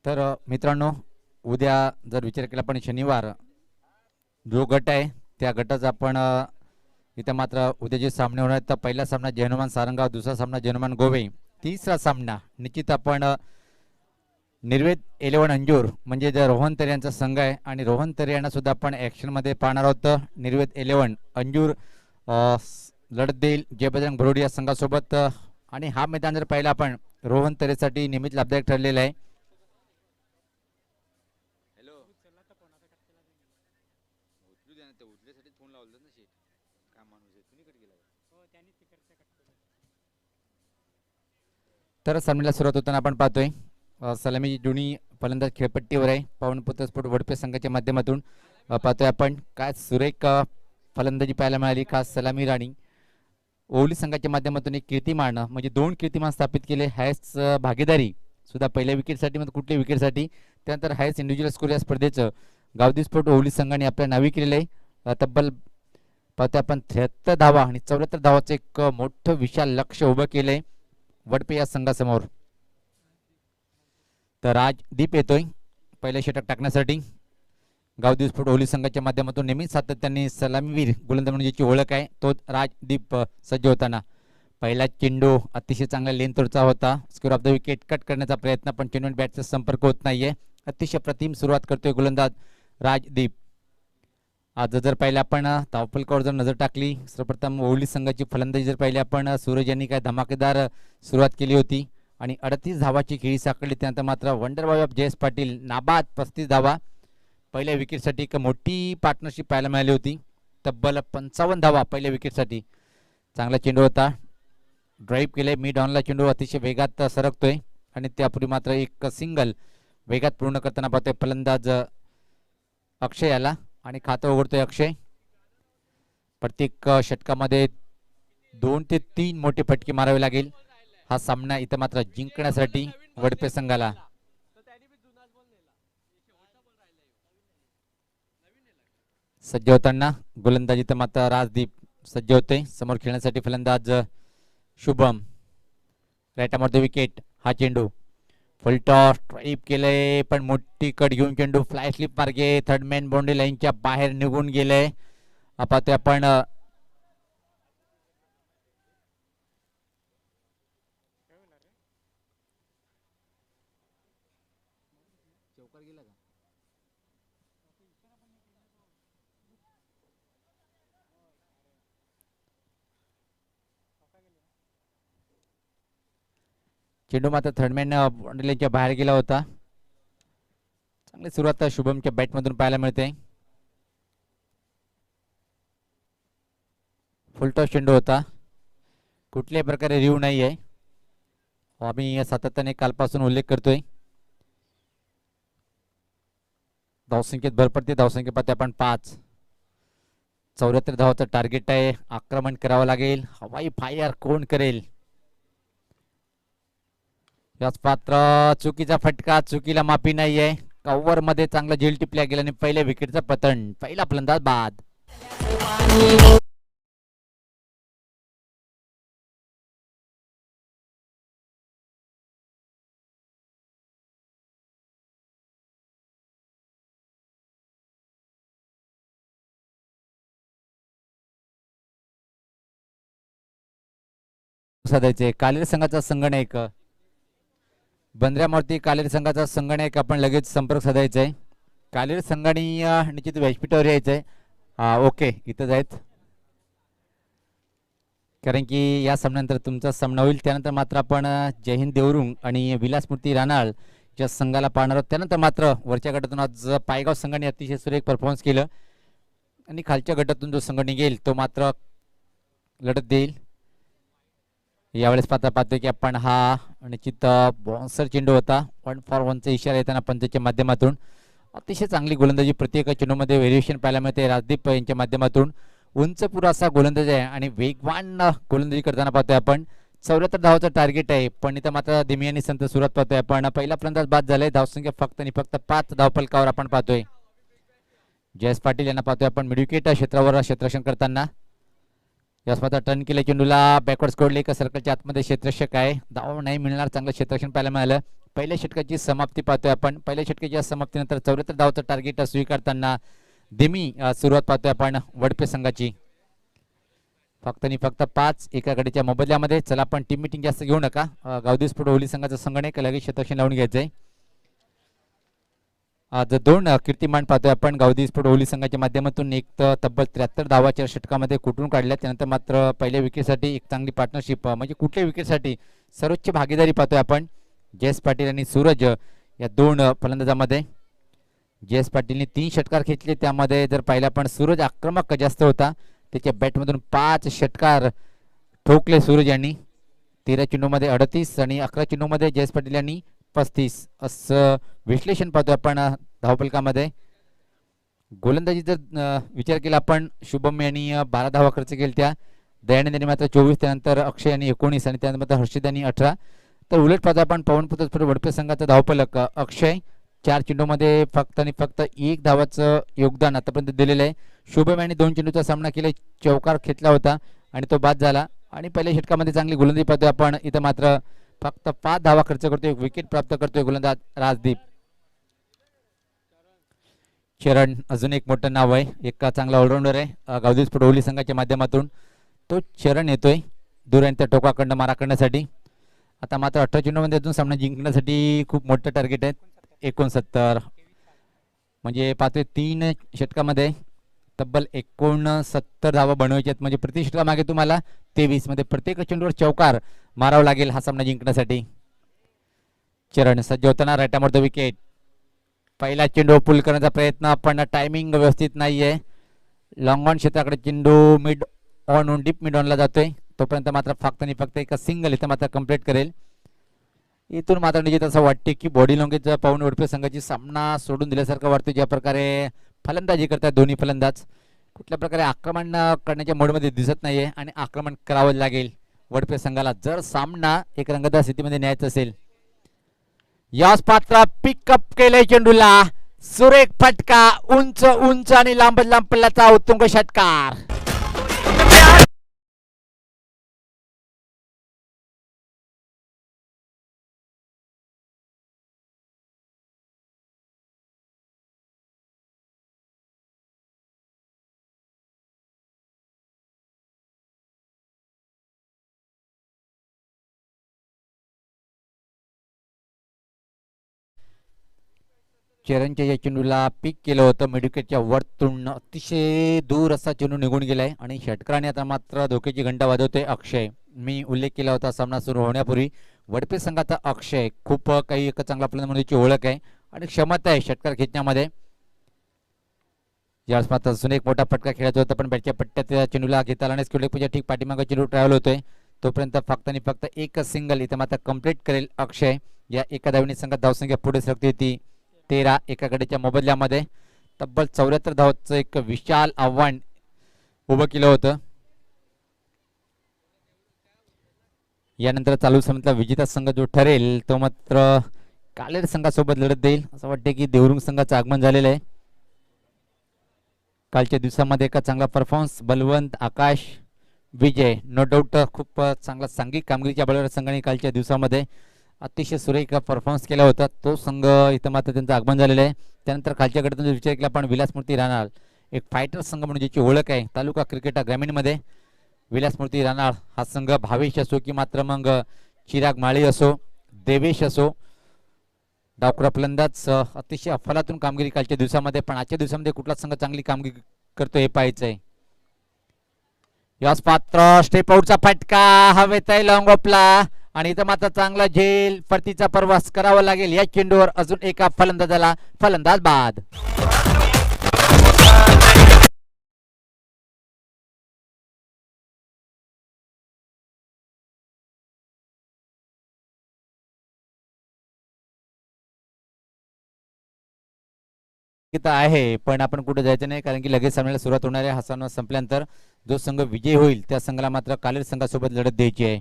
तर मित्रांनो उद्या जर विचार केला आपण शनिवार जो गट आहे त्या गटाचा आपण इथे मात्र उद्या जे सामने होणार आहेत तर पहिला सामना जयनुमान सारंगाव, दुसरा सामना जयनुमान गोवे, तिसरा सामना निश्चित आपण निर्वेद 11 अंजूर म्हणजे जे रोहन तरे यांचा संघ आहे आणि रोहन तरे यांना सुद्धा आपण ॲक्शनमध्ये पाहणार आहोत. निर्वेद 11 अंजूर लढत देईल जय बजरंग भरोडी या संघासोबत आणि हा मैदान जर पाहिला आपण रोहन तरेसाठी नेहमीच लाभदायक ठरलेला आहे. तर सामन्याला सुरुवात होताना आपण पाहतोय सलामी जुनी फलंदाज खेळपट्टीवर आहे. पवनपुत्र स्पोर्ट वडपे संघाच्या माध्यमातून पाहतोय आपण काय सुरेख फलंदाजी पाहायला मिळाली. खास सलामी राणी ओवली संघाच्या माध्यमातून एक कीर्तिमान म्हणजे 2 कीर्तिमान स्थापित केले. हायस्ट भागीदारी सुद्धा पहिल्या विकेटसाठी म्हणजे कुठल्या विकेटसाठी. त्यानंतर हायस्ट इंडिव्हिज्युअल स्कोर या स्पर्धेचं गावदी स्पोर्ट ओवली संघाने आपल्या नावे केलेलं आहे. तब्बल पाहतोय आपण 73 धावा आणि 74 धावाचं एक मोठं विशाल लक्ष उभं केलंय वडपे या संघासमोर. तर राजदीप येतोय पहिल्या षटक टाकण्यासाठी. गावदी स्फोट ओली संघाच्या माध्यमातून नेहमीच सातत्याने सलामीवीर गोलंदाज म्हणून ज्याची ओळख आहे तो राजदीप सज्ज होताना. पहिला चेंडू अतिशय चांगला लेंथवरचा होता. Square of the wicket cut करण्याचा प्रयत्न पण चेंडू बॅटचा संपर्क होत नाहीये. अतिशय प्रतिम सुरुवात करतोय गोलंदाज राजदीप. आज जर पाहिलं आपण धावफलकावर जर नजर टाकली सर्वप्रथम ओवली संघाची फलंदाजी जर पाहिली आपण सूरज यांनी काय धमाकेदार सुरुवात केली होती आणि 38 धावाची खेळी साकारली. त्यानंतर मात्र wonder boy of Jayesh Patil नाबाद 35 धावा. पहिल्या विकेटसाठी एक मोठी पार्टनरशिप पाहायला मिळाली होती. तब्बल 55 धावा पहिल्या विकेटसाठी. चांगला चेंडू होता. ड्राईव्ह केले मिड ऑनला चेंडू अतिशय वेगात सरकतोय आणि त्यापूर्वी मात्र एक सिंगल वेगात पूर्ण करताना पाहतोय फलंदाज अक्षय याला आणि खातं उघडतोय अक्षय. प्रत्येक षटकामध्ये 2 ते 3 मोठे फटके मारावे लागेल हा सामना इथं मात्र जिंकण्यासाठी वडपे संघाला. सज्ज होताना गोलंदाजी तर मात्र राजदीप सज्ज होते. समोर खेळण्यासाठी फलंदाज Shubham. Right arm off the wicket हा चेंडू फुल टॉस स्ट्राईप केलंय पण मोठी कट घेऊन चेंडू फ्लाय स्लिप मार्गे थर्ड मॅन बाउंड्री लाईनच्या बाहेर निघून गेले. पाहतोय आपण चेंडू मात्र थर्डमॅन बाउंड्रीच्या बाहेर गेला होता. चांगली सुरुवात शुभमच्या बॅटमधून पाहायला मिळते. फुलटॉस चेंडू होता. कुठल्याही प्रकारे रिव्ह नाही आहे. आम्ही सातत्याने कालपासून उल्लेख करतोय. धावसंख्येत भर पडते. धावसंख्या पाहते आपण 5. 74 धावाचं टार्गेट आहे. आक्रमण करावं लागेल. हवाई फायर कोण करेल. याच पात्र चुकीचा फटका चुकीला माफी नाहीये. कव्हर मध्ये चांगला झेल टिपल्या गेला आणि पहिल्या विकेटचा पतन. पहिला फलंदाज बाद. साधायचे कालेर संघाचा संगणक बंद्र्यामूर्ती कालेर संघाचा संगणक आपण लगेच संपर्क साधायचा आहे. कालेर संघाने निश्चित व्यासपीठावर यायचंय. ओके, इथंच आहेत, कारण की या सामन्यानंतर तुमचा सामना होईल. त्यानंतर मात्र आपण जयहिंद देवरुंग आणि विलासमूर्ती रानाळ या संघाला पाहणार आहोत. त्यानंतर मात्र वरच्या गटातून आज पायगाव संघाने अतिशय सुरेख परफॉर्मन्स केलं आणि खालच्या गटातून जो संघ निघेल तो मात्र लढत देईल. यावेळेस पाहतोय की आपण हा निश्चित बॉन्सर चेंडू होता. 1 फॉर 1 चा इशारा येताना पंचाच्या माध्यमातून अतिशय चांगली गोलंदाजी प्रत्येक चेंडूमध्ये व्हेरिएशन पाहायला मिळते. राजदीप यांच्या माध्यमातून उंच पुरा असा गोलंदाज आहे आणि वेगवान गोलंदाजी करताना पाहतोय आपण. 74 धावाचं टार्गेट आहे, पण इथं मात्र धीमी आणि संत सुरुवात पाहतोय आपण. पहिला फलंदाज बाद झालाय. धावसंख्या फक्त आणि फक्त 5 धावफलकावर आपण पाहतोय. जयेश पाटील यांना पाहतोय आपण मिडविकेट क्षेत्रावर क्षेत्ररक्षण करताना. यास मात्र टर्न केले चेंडूला, बॅकवर्ड स्कोडले एका सर्कलच्या आतमध्ये क्षेत्ररक्षक आहे. धाव नाही मिळणार, चांगलं क्षेत्ररक्षण पाहायला मिळालं. पहिल्या षटकाची समाप्ती पाहतोय आपण. पहिल्या षटकाच्या समाप्तीनंतर 74 धावाचं टार्गेट स्वीकारताना धीमी सुरुवात पाहतोय आपण वडपे संघाची. फक्त आणि फक्त 5 एका गडीच्या मोबदल्यामध्ये. चला आपण टीम मिटिंग जास्त घेऊ नका. गावदी स्फोट ओली संघाचा संघ नाही, लगेच क्षेत्ररक्षण लावून घ्यायचंय. आज 2 कीर्तिमान पाहतोय आपण गावदी स्फोट ओली संघाच्या माध्यमातून. एक तर तब्बल 73 धावाच्या षटकामध्ये कुठून काढल्या. त्यानंतर मात्र पहिल्या विकेटसाठी एक चांगली पार्टनरशिप, म्हणजे कुठल्या विकेटसाठी सर्वोच्च भागीदारी पाहतोय आपण जयेश पाटील आणि सूरज या 2 फलंदाजामध्ये. जयेश पाटीलने 3 षटकार खेचले, त्यामध्ये जर पाहिलं आपण सूरज आक्रमक जास्त होता. त्याच्या बॅटमधून 5 षटकार ठोकले सूरज यांनी. 13 चेंडूमध्ये 38 आणि 11 चेंडूमध्ये जयेश पाटील यांनी 35 असं विश्लेषण पाहतोय आपण धावफलकामध्ये. गोलंदाजी जर विचार केला आपण, शुभम यांनी 12 धावा खर्च केल्या त्या. दयानंद यांनी मात्र 24, त्यानंतर अक्षय यांनी 19 आणि त्यानंतर मात्र हर्षित यांनी 18. तर उलट पाहतो आपण पवनपुत्र वडपे संघाचा धावफलक. अक्षय 4 चेंडूमध्ये फक्त आणि फक्त 1 धावाचं योगदान आतापर्यंत दिलेलं आहे. शुभम यांनी 2 चेंडूचा सामना केला, चौकार खेचला होता आणि तो बाद झाला. आणि पहिल्या षटकामध्ये चांगली गोलंदाजी पाहतोय आपण. इथं मात्र फक्त 5 धावा खर्च करतोय, विकेट प्राप्त करतोय गोलंदाज राजदीप. चरण अजून एक मोठं नाव आहे, एक चांगला ऑलराऊंडर आहे गावदी स्फोट ओली संघाच्या माध्यमातून. तो चरण येतोय दूर आणि त्या टोकाकडनं मारा करण्यासाठी. आता मात्र 18 चेंडूमध्ये अजून सामना जिंकण्यासाठी खूप मोठं टार्गेट आहे. 69 म्हणजे पाहतोय 3 षटकामध्ये तब्बल 69 धावा बनवायचे आहेत. म्हणजे प्रति षटकामागे तुम्हाला 23 मध्ये प्रत्येक चेंडूवर चौकार मारावा लागेल हा सामना जिंकण्यासाठी. चरण सज्ज होताना राईट आर्म विकेट. पहिला चेंडू पुल करण्याचा प्रयत्न, पण टायमिंग व्यवस्थित नाहीये. लॉंग ऑन क्षेत्राकडे चेंडू मिड ऑन डीप मिड ऑनला जातोय. तोपर्यंत मात्र फक्त आणि फक्त एका सिंगल इथं मात्र कंप्लीट करेल. इथून मात्र निश्चित असं वाटते की बॉडी लँग्वेज पाहून वडपे संघाची सामना सोडून दिल्यासारखं वाटतं. ज्या प्रकारे फलंदाजी करतात दोन्ही फलंदाज, कुठल्या प्रकारे आक्रमण करण्याच्या मोडमध्ये दिसत नाहीये आणि आक्रमण करावं लागेल वडपे संघाला जर सामना एक रंगतदार स्थितीमध्ये न्यायचा असेल. याच पात्र पिकअप केलंय चेंडूला, सुरेख फटका, उंच उंच आणि लांब लांब पल्ल्याचा उत्तुंग षटकार. चरणच्या या चेंडूला पिक केलं होतं मिडविकेटच्या वरतून, अतिशय दूर असा चेंडू निघून गेलाय आणि षटकाराने आता मात्र धोक्याची घंटा वाजवतोय अक्षय. मी उल्लेख केला होता सामना सुरू होण्यापूर्वी, वडपे संघाचा अक्षय खूप काही एक चांगला फलंदाजाची ओळख आहे आणि क्षमता आहे षटकार खेचण्यामध्ये. यावेळेस मात्र अजून एक मोठा फटका खेळायचा होता, पण बॅटच्या पट्ट्यात चेंडूला घेता आला नाही. ठीक पाठीमागे चेंडू ट्रॅव्हल होतोय, तोपर्यंत फक्त आणि फक्त एक सिंगल इथं मात्र कंप्लीट करेल अक्षय. या एका धावने संघात धावसंख्या पुढे सरकते होती 13 एका गडीच्या मोबदल्यामध्ये. तब्बल 74 धावांचं एक विशाल आव्हान उभं केलं होतं. यानंतर चालू सामन्यातला विजेता संघ जो ठरेल तो मात्र कालेर संघासोबत लढत देईल. असं वाटते की देवरुंग संघाचं आगमन झालेलं आहे. कालच्या दिवसामध्ये एका चांगला परफॉर्मन्स, बलवंत, आकाश, विजय, नो डाऊट खूप चांगला सांघिक कामगिरीच्या बळावर संघाने कालच्या दिवसामध्ये अतिशय सुरेख परफॉर्मन्स केला होता. तो संघ इथं मात्र त्यांचं आगमन झालेलं आहे. त्यानंतर खालच्या गटातून जर विचार केला आपण, विलासमूर्ती रानाळ एक फायटर संघ म्हणून ज्याची ओळख आहे तालुका क्रिकेट ग्रामीणमध्ये. विलासमूर्ती रानाळ हा संघ भावेश असो की मात्र मग चिराग माळी असो, देवेश असो, डावखुरा फलंदाज अतिशय अफलातून कामगिरी कालच्या दिवसामध्ये, पण आजच्या दिवसामध्ये कुठला संघ चांगली कामगिरी करतो हे पाहायचंय. यास पात्र स्टेप आउटचा फटका हवेत आहे लॉंग ऑफला, आणि इथं मात्र चांगला झेल परतीचा प्रवास करावा लागेल. या चेंडूवर अजून एका फलंदाजाला फलंदाज बाद. आहे, पण आपण कुठे जायचं नाही, कारण की लगेच सामन्याला सुरुवात होणार आहे. हा सामना संपल्यानंतर जो संघ विजयी होईल त्या संघाला मात्र कालेर संघासोबत लढत द्यायची आहे.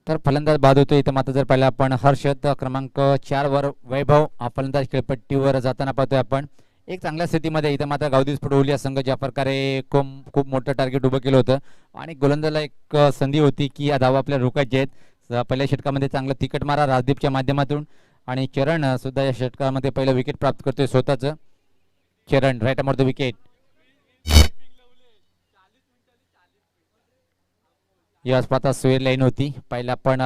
तर फलंदाज बाद होतो इथं मात्र जर पाहिलं आपण हर्षद क्रमांक 4 वर वैभव हा फलंदाज खेळपट्टीवर जाताना पाहतोय आपण. एक चांगल्या स्थितीमध्ये इथं मात्र गावदी स्फोट या संघ ज्या प्रकारे खूप मोठं टार्गेट उभं केलं होतं, आणि गोलंदाजला एक संधी होती की या धावा आपल्या रोखायच्या आहेत. पहिल्या षटकामध्ये चांगला तिकट मारा राजदीपच्या माध्यमातून, आणि चरण सुद्धा या षटकामध्ये पहिलं विकेट प्राप्त करतोय स्वतःच. चरण राईट अमोर द विकेट. या पाहता सुयर लाईन होती, पहिला पण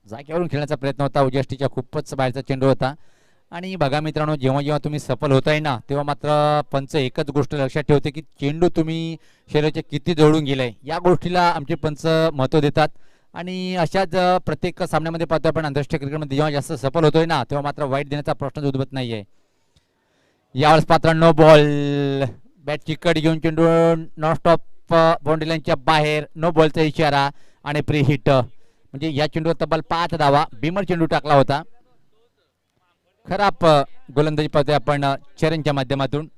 जागेवरून खेळण्याचा प्रयत्न होता. उजष्टीच्या खूपच बाहेरचा चेंडू होता. आणि बघा मित्रांनो, जेव्हा जेव्हा तुम्ही सफल होताय ना, तेव्हा मात्र पंच एकच गोष्ट लक्षात ठेवते की चेंडू तुम्ही शरीराच्या किती जवळून गेलाय, या गोष्टीला आमचे पंच महत्त्व देतात. आणि अशाच प्रत्येक सामन्यामध्ये पाहतो आपण आंतरराष्ट्रीय क्रिकेटमध्ये जेव्हा जास्त सफल होतोय ना, तेव्हा मात्र वाईट देण्याचा प्रश्नच उद्भवत नाहीये. यावेळेस पात्र नो बॉल, बॅट चिकट घेऊन चेंडू नॉन स्टॉप बाउंड्री लाईनच्या बाहेर, नो बॉलचा इशारा आणि प्री हिट. म्हणजे या चेंडूवर तब्बल 5 धावा भीमर चेंडू टाकला होता. खराब गोलंदाजी पाहतोय आपण चरणच्या माध्यमातून.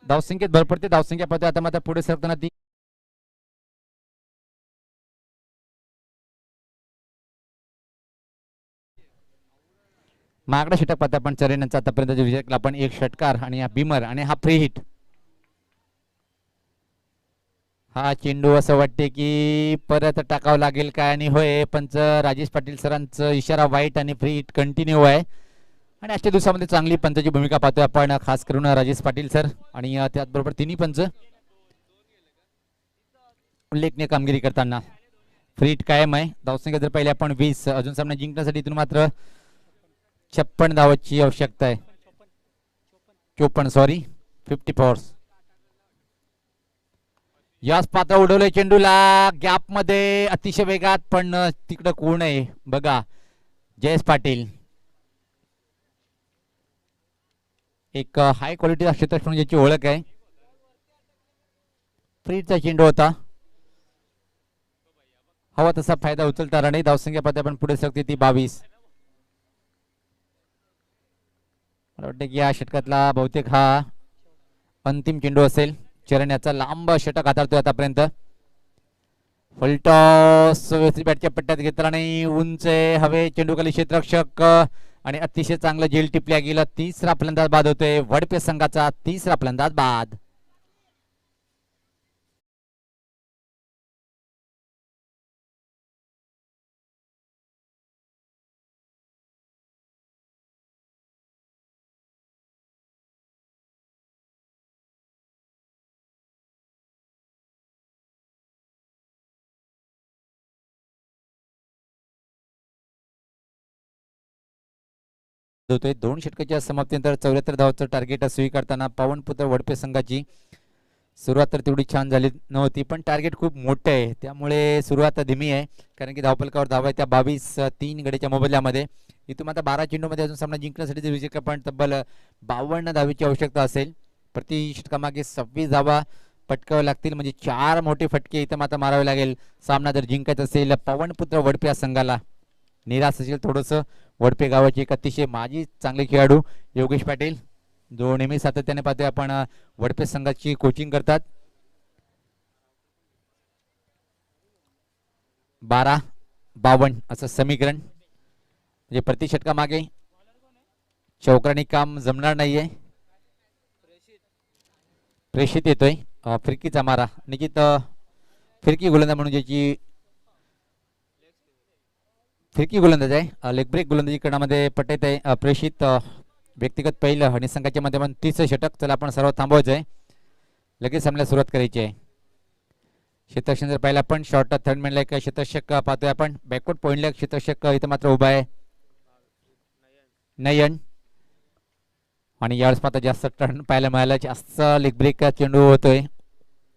धावसंख्येत भर पडते, धावसंख्या पाहतोय आता मात्र पुढे सरकताना ती मागडा षटक पाहता आपण चरण यांचा आतापर्यंत विजय केला आपण. एक षटकार आणि हा भीमर आणि हा फ्री हिट. हा चेंडू असं वाटते की परत टाकावं लागेल काय, आणि होय, पंच राजेश पाटील सरांचा इशारा वाईट आणि फ्री हिट कंटिन्यू आहे. आणि आजच्या दिवसामध्ये चांगली पंचाची भूमिका पाहतोय आपण, खास करून राजेश पाटील सर, आणि त्याचबरोबर तिन्ही पंच उल्लेखनीय कामगिरी करताना. फ्री हिट कायम आहे. धावसंख्या जर पहिले आपण 20, अजून सामना जिंकण्यासाठी इथून मात्र 56 धावाची आवश्यकता आहे. 54 सॉरी 54. याच पात्र उडवलंय चेंडूला गॅप मध्ये अतिशय वेगात, पण तिकडं कोण आहे बघा, जयेश पाटील. एक हाय क्वालिटी क्षेत्ररक्षण ज्याची ओळख आहे. फ्रीचा चेंडू होता, हवा तसा फायदा उचलता आला नाही. धावसंख्या पाहता आपण पुढे सरकते ती 22. मला वाटतं की या षटकातला बहुतेक हा अंतिम चेंडू असेल. चरण याचा लांब षटक हाताळतोय आतापर्यंत. फलटॉस व्यवस्थित बॅटच्या पट्ट्यात घेतला नाही, उंच हवे चेंडू खाली क्षेत्ररक्षक, आणि अतिशय चांगलं झेल टिपल्या गेलं. तिसरा फलंदाज बाद होतोय वडपे संघाचा, तिसरा फलंदाज बाद. होतोय 2 षटकाच्या समाप्तीनंतर 74 धावांचं टार्गेट स्वीकारताना पावनपुत्र वडपे संघाची सुरुवात तर तेवढी छान झाली नव्हती, पण टार्गेट खूप मोठं आहे, त्यामुळे सुरुवात धीमी आहे. कारण की धावफलकावर धावा आहे त्या 22, 3 गड्याच्या मोबदल्यामध्ये. इथून आता 12 चेंडूमध्ये अजून सामना जिंकण्यासाठी जर विजय पण तब्बल 52 धावेची आवश्यकता असेल. प्रति षटकामागे 26 धावा पटकावे लागतील, म्हणजे 4 मोठे फटके इथं मात्र मारावे लागेल सामना जर जिंकायचा असेल पावनपुत्र वडपे या संघाला. निराश असेल थोडंसं वडपे गावाचे एक अतिशय माजी चांगले खेळाडू योगेश पाटील, जो नेहमी सातत्याने पाहतोय आपण वडपे संघाची कोचिंग करतात. 12-52 असं समीकरण, म्हणजे प्रति षटका मागे चौकरानी काम जमणार नाहीये. प्रेषित येतोय फिरकीचा मारा, निश्चित फिरकी गोलंदाज म्हणून ज्याची फिरकी गोलंदाज आहे, लेग ब्रेक गोलंदाजी करण्यामध्ये पटत आहे प्रेषित. व्यक्तिगत पहिलं आणि संघाच्या माध्यमातून 30 षटक. चला आपण सर्व थांबवायचं आहे, लगेच सामन्याला सुरुवात करायची आहे. क्षेत्ररक्षण जर पाहिलं आपण शॉर्ट थर्ड मॅनला एक क्षेत्ररक्षक पाहतोय आपण, बॅकवर्ड पॉइंटला एक क्षेत्ररक्षक इथं मात्र उभा आहे. नयन. आणि यावेळेस मात्र जास्त टर्न पाहायला मिळालं, जास्त लेग ब्रेक चेंडू होतोय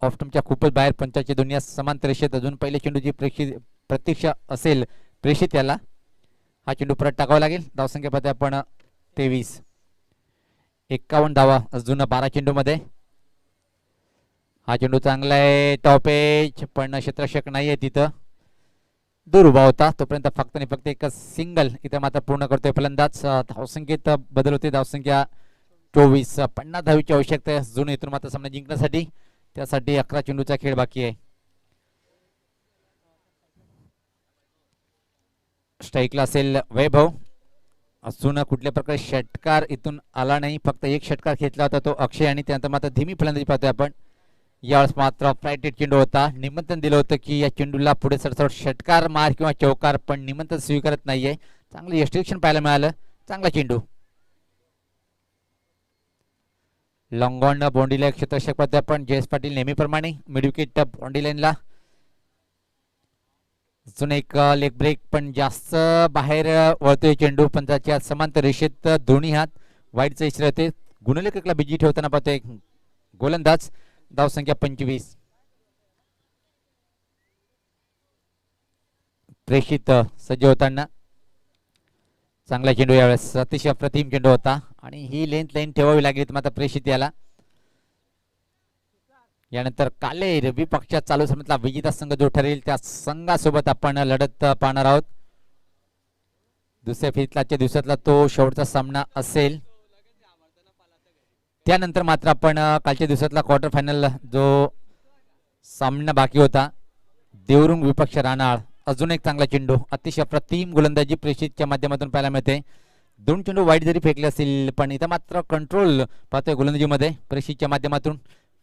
ऑफ स्टंपच्या खूपच बाहेर. पंचाची दुनिया समांतर रेषेत अजून पहिले चेंडूची प्रतीक्षा असेल प्रेषित याला. हा चेंडू परत टाकावा लागेल. धावसंख्या पाहते आपण 23. 51 धावा अजून 12 चेंडू मध्ये. हा चेंडू चांगला आहे, टॉप एज, पण क्षेत्ररक्षक नाहीये तिथं, दूर उभा होता. तोपर्यंत फक्त आणि फक्त एक सिंगल इथे मात्र पूर्ण करतोय फलंदाज. धावसंख्येत बदल होते. धावसंख्या 24. 50 धावीची आवश्यकता आहे अजून इथून मात्र सामना जिंकण्यासाठी. त्यासाठी 11 चेंडूचा खेळ बाकी आहे. स्ट्राईकला असेल वैभव. अजून कुठल्या प्रकारे षटकार इथून आला नाही, फक्त एक षटकार घेतला होता तो अक्षय, आणि त्यानंतर मात्र धीमी फलंदाजी पाहतोय आपण. यावेळेस मात्र फ्लायटेड चेंडू होता. निमंत्रण दिलं होतं की या चेंडूला पुढे सरसर षटकार मार किंवा चौकार, पण निमंत्रण स्वीकारत नाहीये. चांगलं यष्टिरक्षण पाहायला मिळालं. चांगला चेंडू लॉंगॉन बाउंड्री क्षेत्ररक्षक पाहतोय आपण जयेश पाटील नेहमीप्रमाणे. मिड विकेट बाउंड्री लाईनला. अजून एक लेग ब्रेक, पण जास्त बाहेर वळतोय चेंडू. पण त्याच्या समांतर रेषेत दोन्ही हात वाईटचा इशारा येते. गुणलेखकला बिजी ठेवताना पाहतोय गोलंदाज. धावसंख्या 25. प्रेषित सज्ज होताना चांगला चेंडू यावेळेस. अतिशय अप्रतिम चेंडू होता आणि ही लेंथ लाईन ठेवावी लागेल मात्र प्रेषित याला. यानंतर काले रवी पक्षात चालू सामन्यातला विजेता संघ जो ठरेल त्या संघासोबत आपण लढत पाहणार आहोत. दुसऱ्या फेरीतल्या दिवसातला तो शेवटचा सामना असेल. त्यानंतर मात्र आपण कालच्या दिवसातला क्वार्टर फायनल जो सामना बाकी होता, देवरुंग विपक्ष रानाळ. अजून एक चांगला चेंडू, अतिशय अप्रतिम गोलंदाजी प्रेषितच्या माध्यमातून पाहायला मिळते. 2 चेंडू वाईट जरी फेकले असतील, पण इथं मात्र कंट्रोल पाहतोय गोलंदाजीमध्ये. प्रेषितच्या माध्यमातून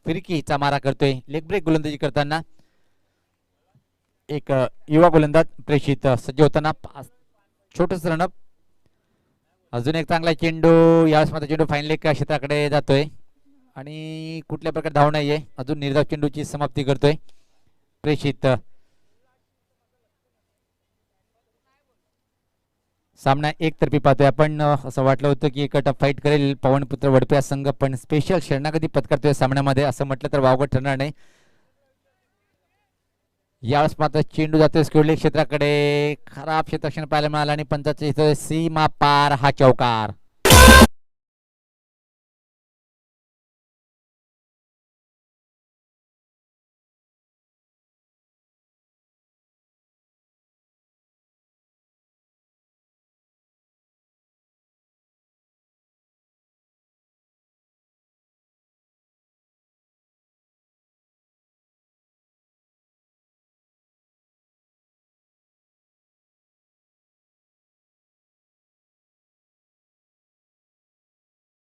फिरकीचा मारा करतोय. लेग ब्रेक गोलंदाजी करताना एक युवा गोलंदाज प्रेषित सज्ज होताना छोटस रनअप. अजून एक चांगला चेंडू. यावेळेस मात्र चेंडू फाईन लेग क्षेत्राकडे जातोय आणि कुठल्या प्रकारे धाव नाहीये. अजून निर्धाव चेंडूची समाप्ती करतोय प्रेषित. सामना एकतर्फी पाहतोय आपण. असं वाटलं होतं की एक टफ फाईट करेल पवनपुत्र वडपे संघ, पण स्पेशल शरणागती पत्करतोय सामन्यामध्ये असं म्हटलं तर वावगं ठरणार नाही. यावेळेस मात्र चेंडू जातोय स्क्वेअर लेग क्षेत्राकडे. खराब क्षेत्ररक्षण पाहायला मिळालं आणि पंचाचे इथं सीमा पार हा चौकार.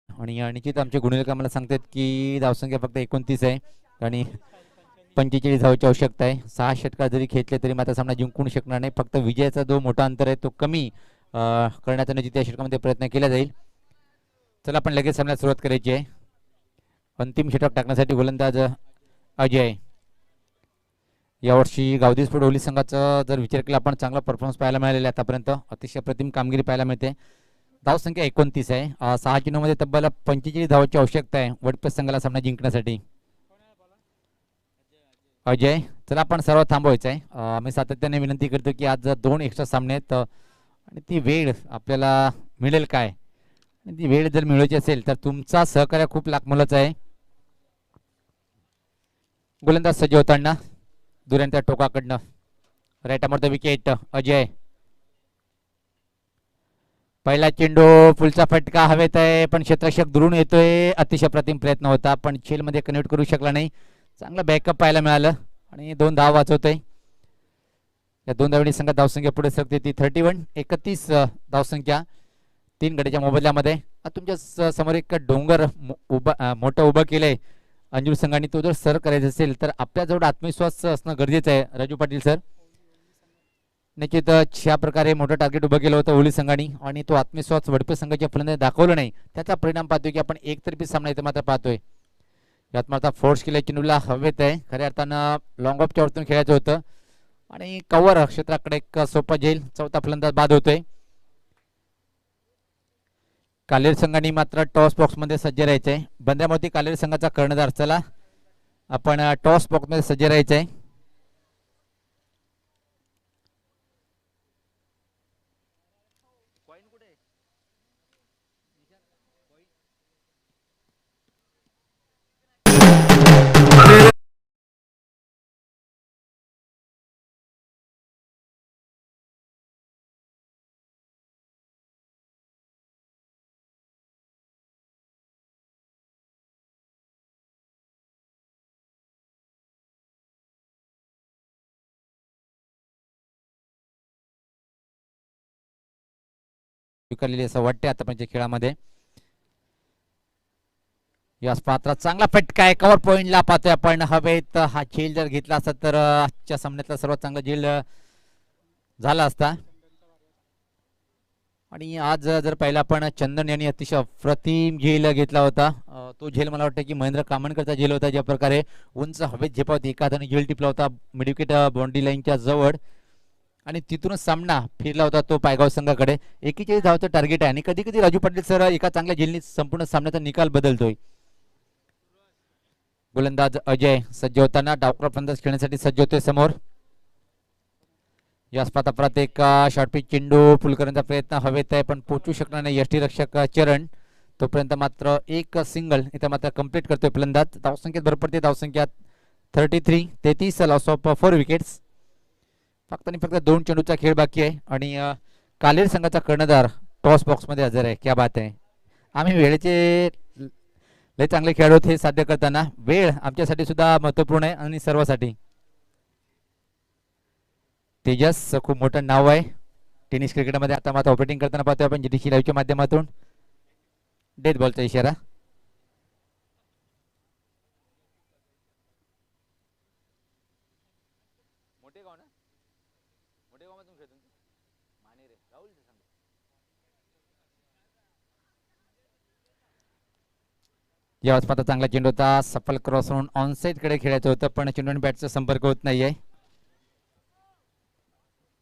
आणि निश्चित आमचे गुणलेखक आम्हाला सांगतात की धावसंख्या फक्त 29 आहे आणि 45 धावांची आवश्यकता आहे. 6 षटकार जरी खेचले तरी मात्र सामना जिंकू शकणार नाही. फक्त विजयाचा जो मोठा अंतर आहे तो कमी करण्याचा निश्चित या षटकामध्ये प्रयत्न केला जाईल. चला आपण लगेच सामन्याला सुरुवात करायची आहे. अंतिम षटक टाकण्यासाठी गोलंदाज अजय. यावर्षी गावदी स्पोर्ट ओली संघाचा जर विचार केला आपण, चांगला परफॉर्मन्स पाहायला मिळालेला आहे आतापर्यंत. अतिशय प्रतिम कामगिरी पाहायला मिळते. धावसंख्या 29 आहे. 6 चेंडूमध्ये तब्बल 45 धावांची आवश्यकता आहे वडपे संघाला सामना जिंकण्यासाठी. अजय, चला आपण सर्व थांबवायचं आहे. आम्ही सातत्याने विनंती करतो की आज 2 एक्स्ट्रा सामने आहेत आणि ती वेळ आपल्याला मिळेल काय, आणि ती वेळ जर मिळवायची असेल तर तुमचा सहकार्य खूप लाखमोलाचं आहे. गोलंदाज सज्ज होताना दुऱ्यांच्या टोकाकडनं right arm over the wicket Ajay. पहिला चेंडू फुलचा फटका हवेत आहे, पण क्षेत्ररक्षक दुरून येतोय. अतिशय प्रतिम प्रयत्न होता पण मध्ये कन्व्हर्ट करू शकला नाही. चांगलं बॅकअप पाहायला मिळालं आणि 2 धावा वाचवतोय. या 2 धावांनी संघात धावसंख्या पुढे सरकते ती 31 धावसंख्या 3 गड्याच्या मोबदल्यामध्ये. तुमच्या समोर एक डोंगर मोठं उभं केलंय अंजुल संघाने. तो जर सर करायचा असेल तर आपल्याजवळ आत्मविश्वास असणं गरजेचं आहे राजू पाटील सर. निश्चित अशा प्रकारे मोठं टार्गेट उभं केलं होतं ओली संघाने आणि तो आत्मविश्वास वडपे संघाच्या फलंदाज दाखवलं नाही. त्याचा परिणाम पाहतोय की आपण एकतर्फी सामना इथे मात्र पाहतोय. यात मात्र फोर्स केल्या चेंडूला हवेत आहे. खऱ्या अर्थानं लॉंग ऑफच्या वरतून खेळायचं होतं आणि कव्हर क्षेत्राकडे एक सोपा झेल. चौथा फलंदाज बाद होतोय. कालेर संघाने मात्र टॉस बॉक्स मध्ये सज्ज राहायचंय. बंद्यामोती कालेर संघाचा कर्णधार. चला आपण टॉस बॉक्स मध्ये सज्ज राहायचंय. स्वीकारलेली असं वाटते आतापर्यंतच्या खेळामध्ये. यास पात्र चांगला फटका आहे. कव्हर पॉइंटला पाहतोय आपण. हवेत हा झेल जर घेतला असता तर आजच्या सामन्यातला सर्वात चांगला झेल झाला असता. आणि आज जर पाहिलं आपण चंदन यांनी अतिशय अप्रतिम झेल घेतला होता. तो झेल मला वाटतं की महेंद्र कामणकरचा झेल होता. ज्या प्रकारे उंच हवेत झेपावती एका हाताने झेल टिपला होता मिडविकेट बाउंड्री लाईनच्या जवळ आणि तिथूनच सामना फिरला होता तो पायगाव संघाकडे. 41 धावाचं टार्गेट आहे आणि कधी कधी राजू पाटील सर एका चांगल्या झेलनी संपूर्ण सामन्याचा निकाल बदलतोय. गोलंदाज अजय सज्ज होताना डावकर फलंदाज खेळण्यासाठी सज्ज होतोय समोर. यास पाहता परत एक शॉर्टपिच चेंडू पुल करण्याचा प्रयत्न हवेत आहे पण पोहोचू शकणार नाही यष्टीरक्षक चरण. तोपर्यंत मात्र एक सिंगल इथं मात्र कंप्लीट करतोय फलंदाज. धावसंख्येत भर पडते. धावसंख्या 33 लॉस ऑफ 4 विकेट्स. फक्त आणि फक्त 2 चेंडूचा खेळ बाकी आहे आणि कालेर संघाचा कर्णधार टॉस बॉक्स मध्ये हजर आहे. क्या बात आहे. आम्ही वेळेचे लय चांगले खेळाडू हे साध्य करताना वेळ आमच्यासाठी सुद्धा महत्वपूर्ण आहे आणि सर्वांसाठी. तेजस खूप मोठं नाव आहे टेनिस क्रिकेटमध्ये. आता मात्र ऑपरेटिंग करताना पाहतोय आपण जीटीसी लाईव्हच्या माध्यमातून. डेथ बॉलचा इशारा. यावेळेस पाहता चांगला चेंडू होता. सफल क्रॉस होऊन ऑनसाइड कडे खेळायचं होतं पण चेंडू आणि बॅटचा संपर्क होत नाहीये.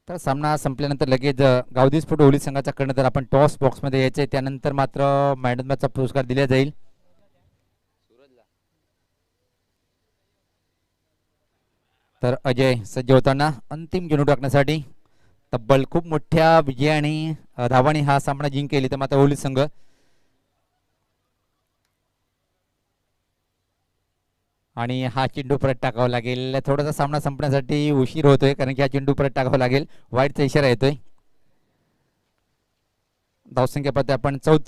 तर सामना संपल्यानंतर लगेच गावदी स्फोट ओली संघाचा कर्णधार आपण टॉस बॉक्स मध्ये यायचे. त्यानंतर मात्र मॅडमचा पुरस्कार दिला जाईल. तर अजय सज्ज होताना अंतिम चेंडू टाकण्यासाठी. तब्बल खूप मोठ्या विजयाने धावाने हा सामना जिंकेल तर मात्र ओली संघ. आणि हा चेंडू परत टाकावा लागेल. थोडासा सामना संपण्यासाठी उशीर होतोय कारण की हा चेंडू परत टाकावा लागेल. वाईटचा इशारा येतोय. धावसंख्या पाहते आपण 34.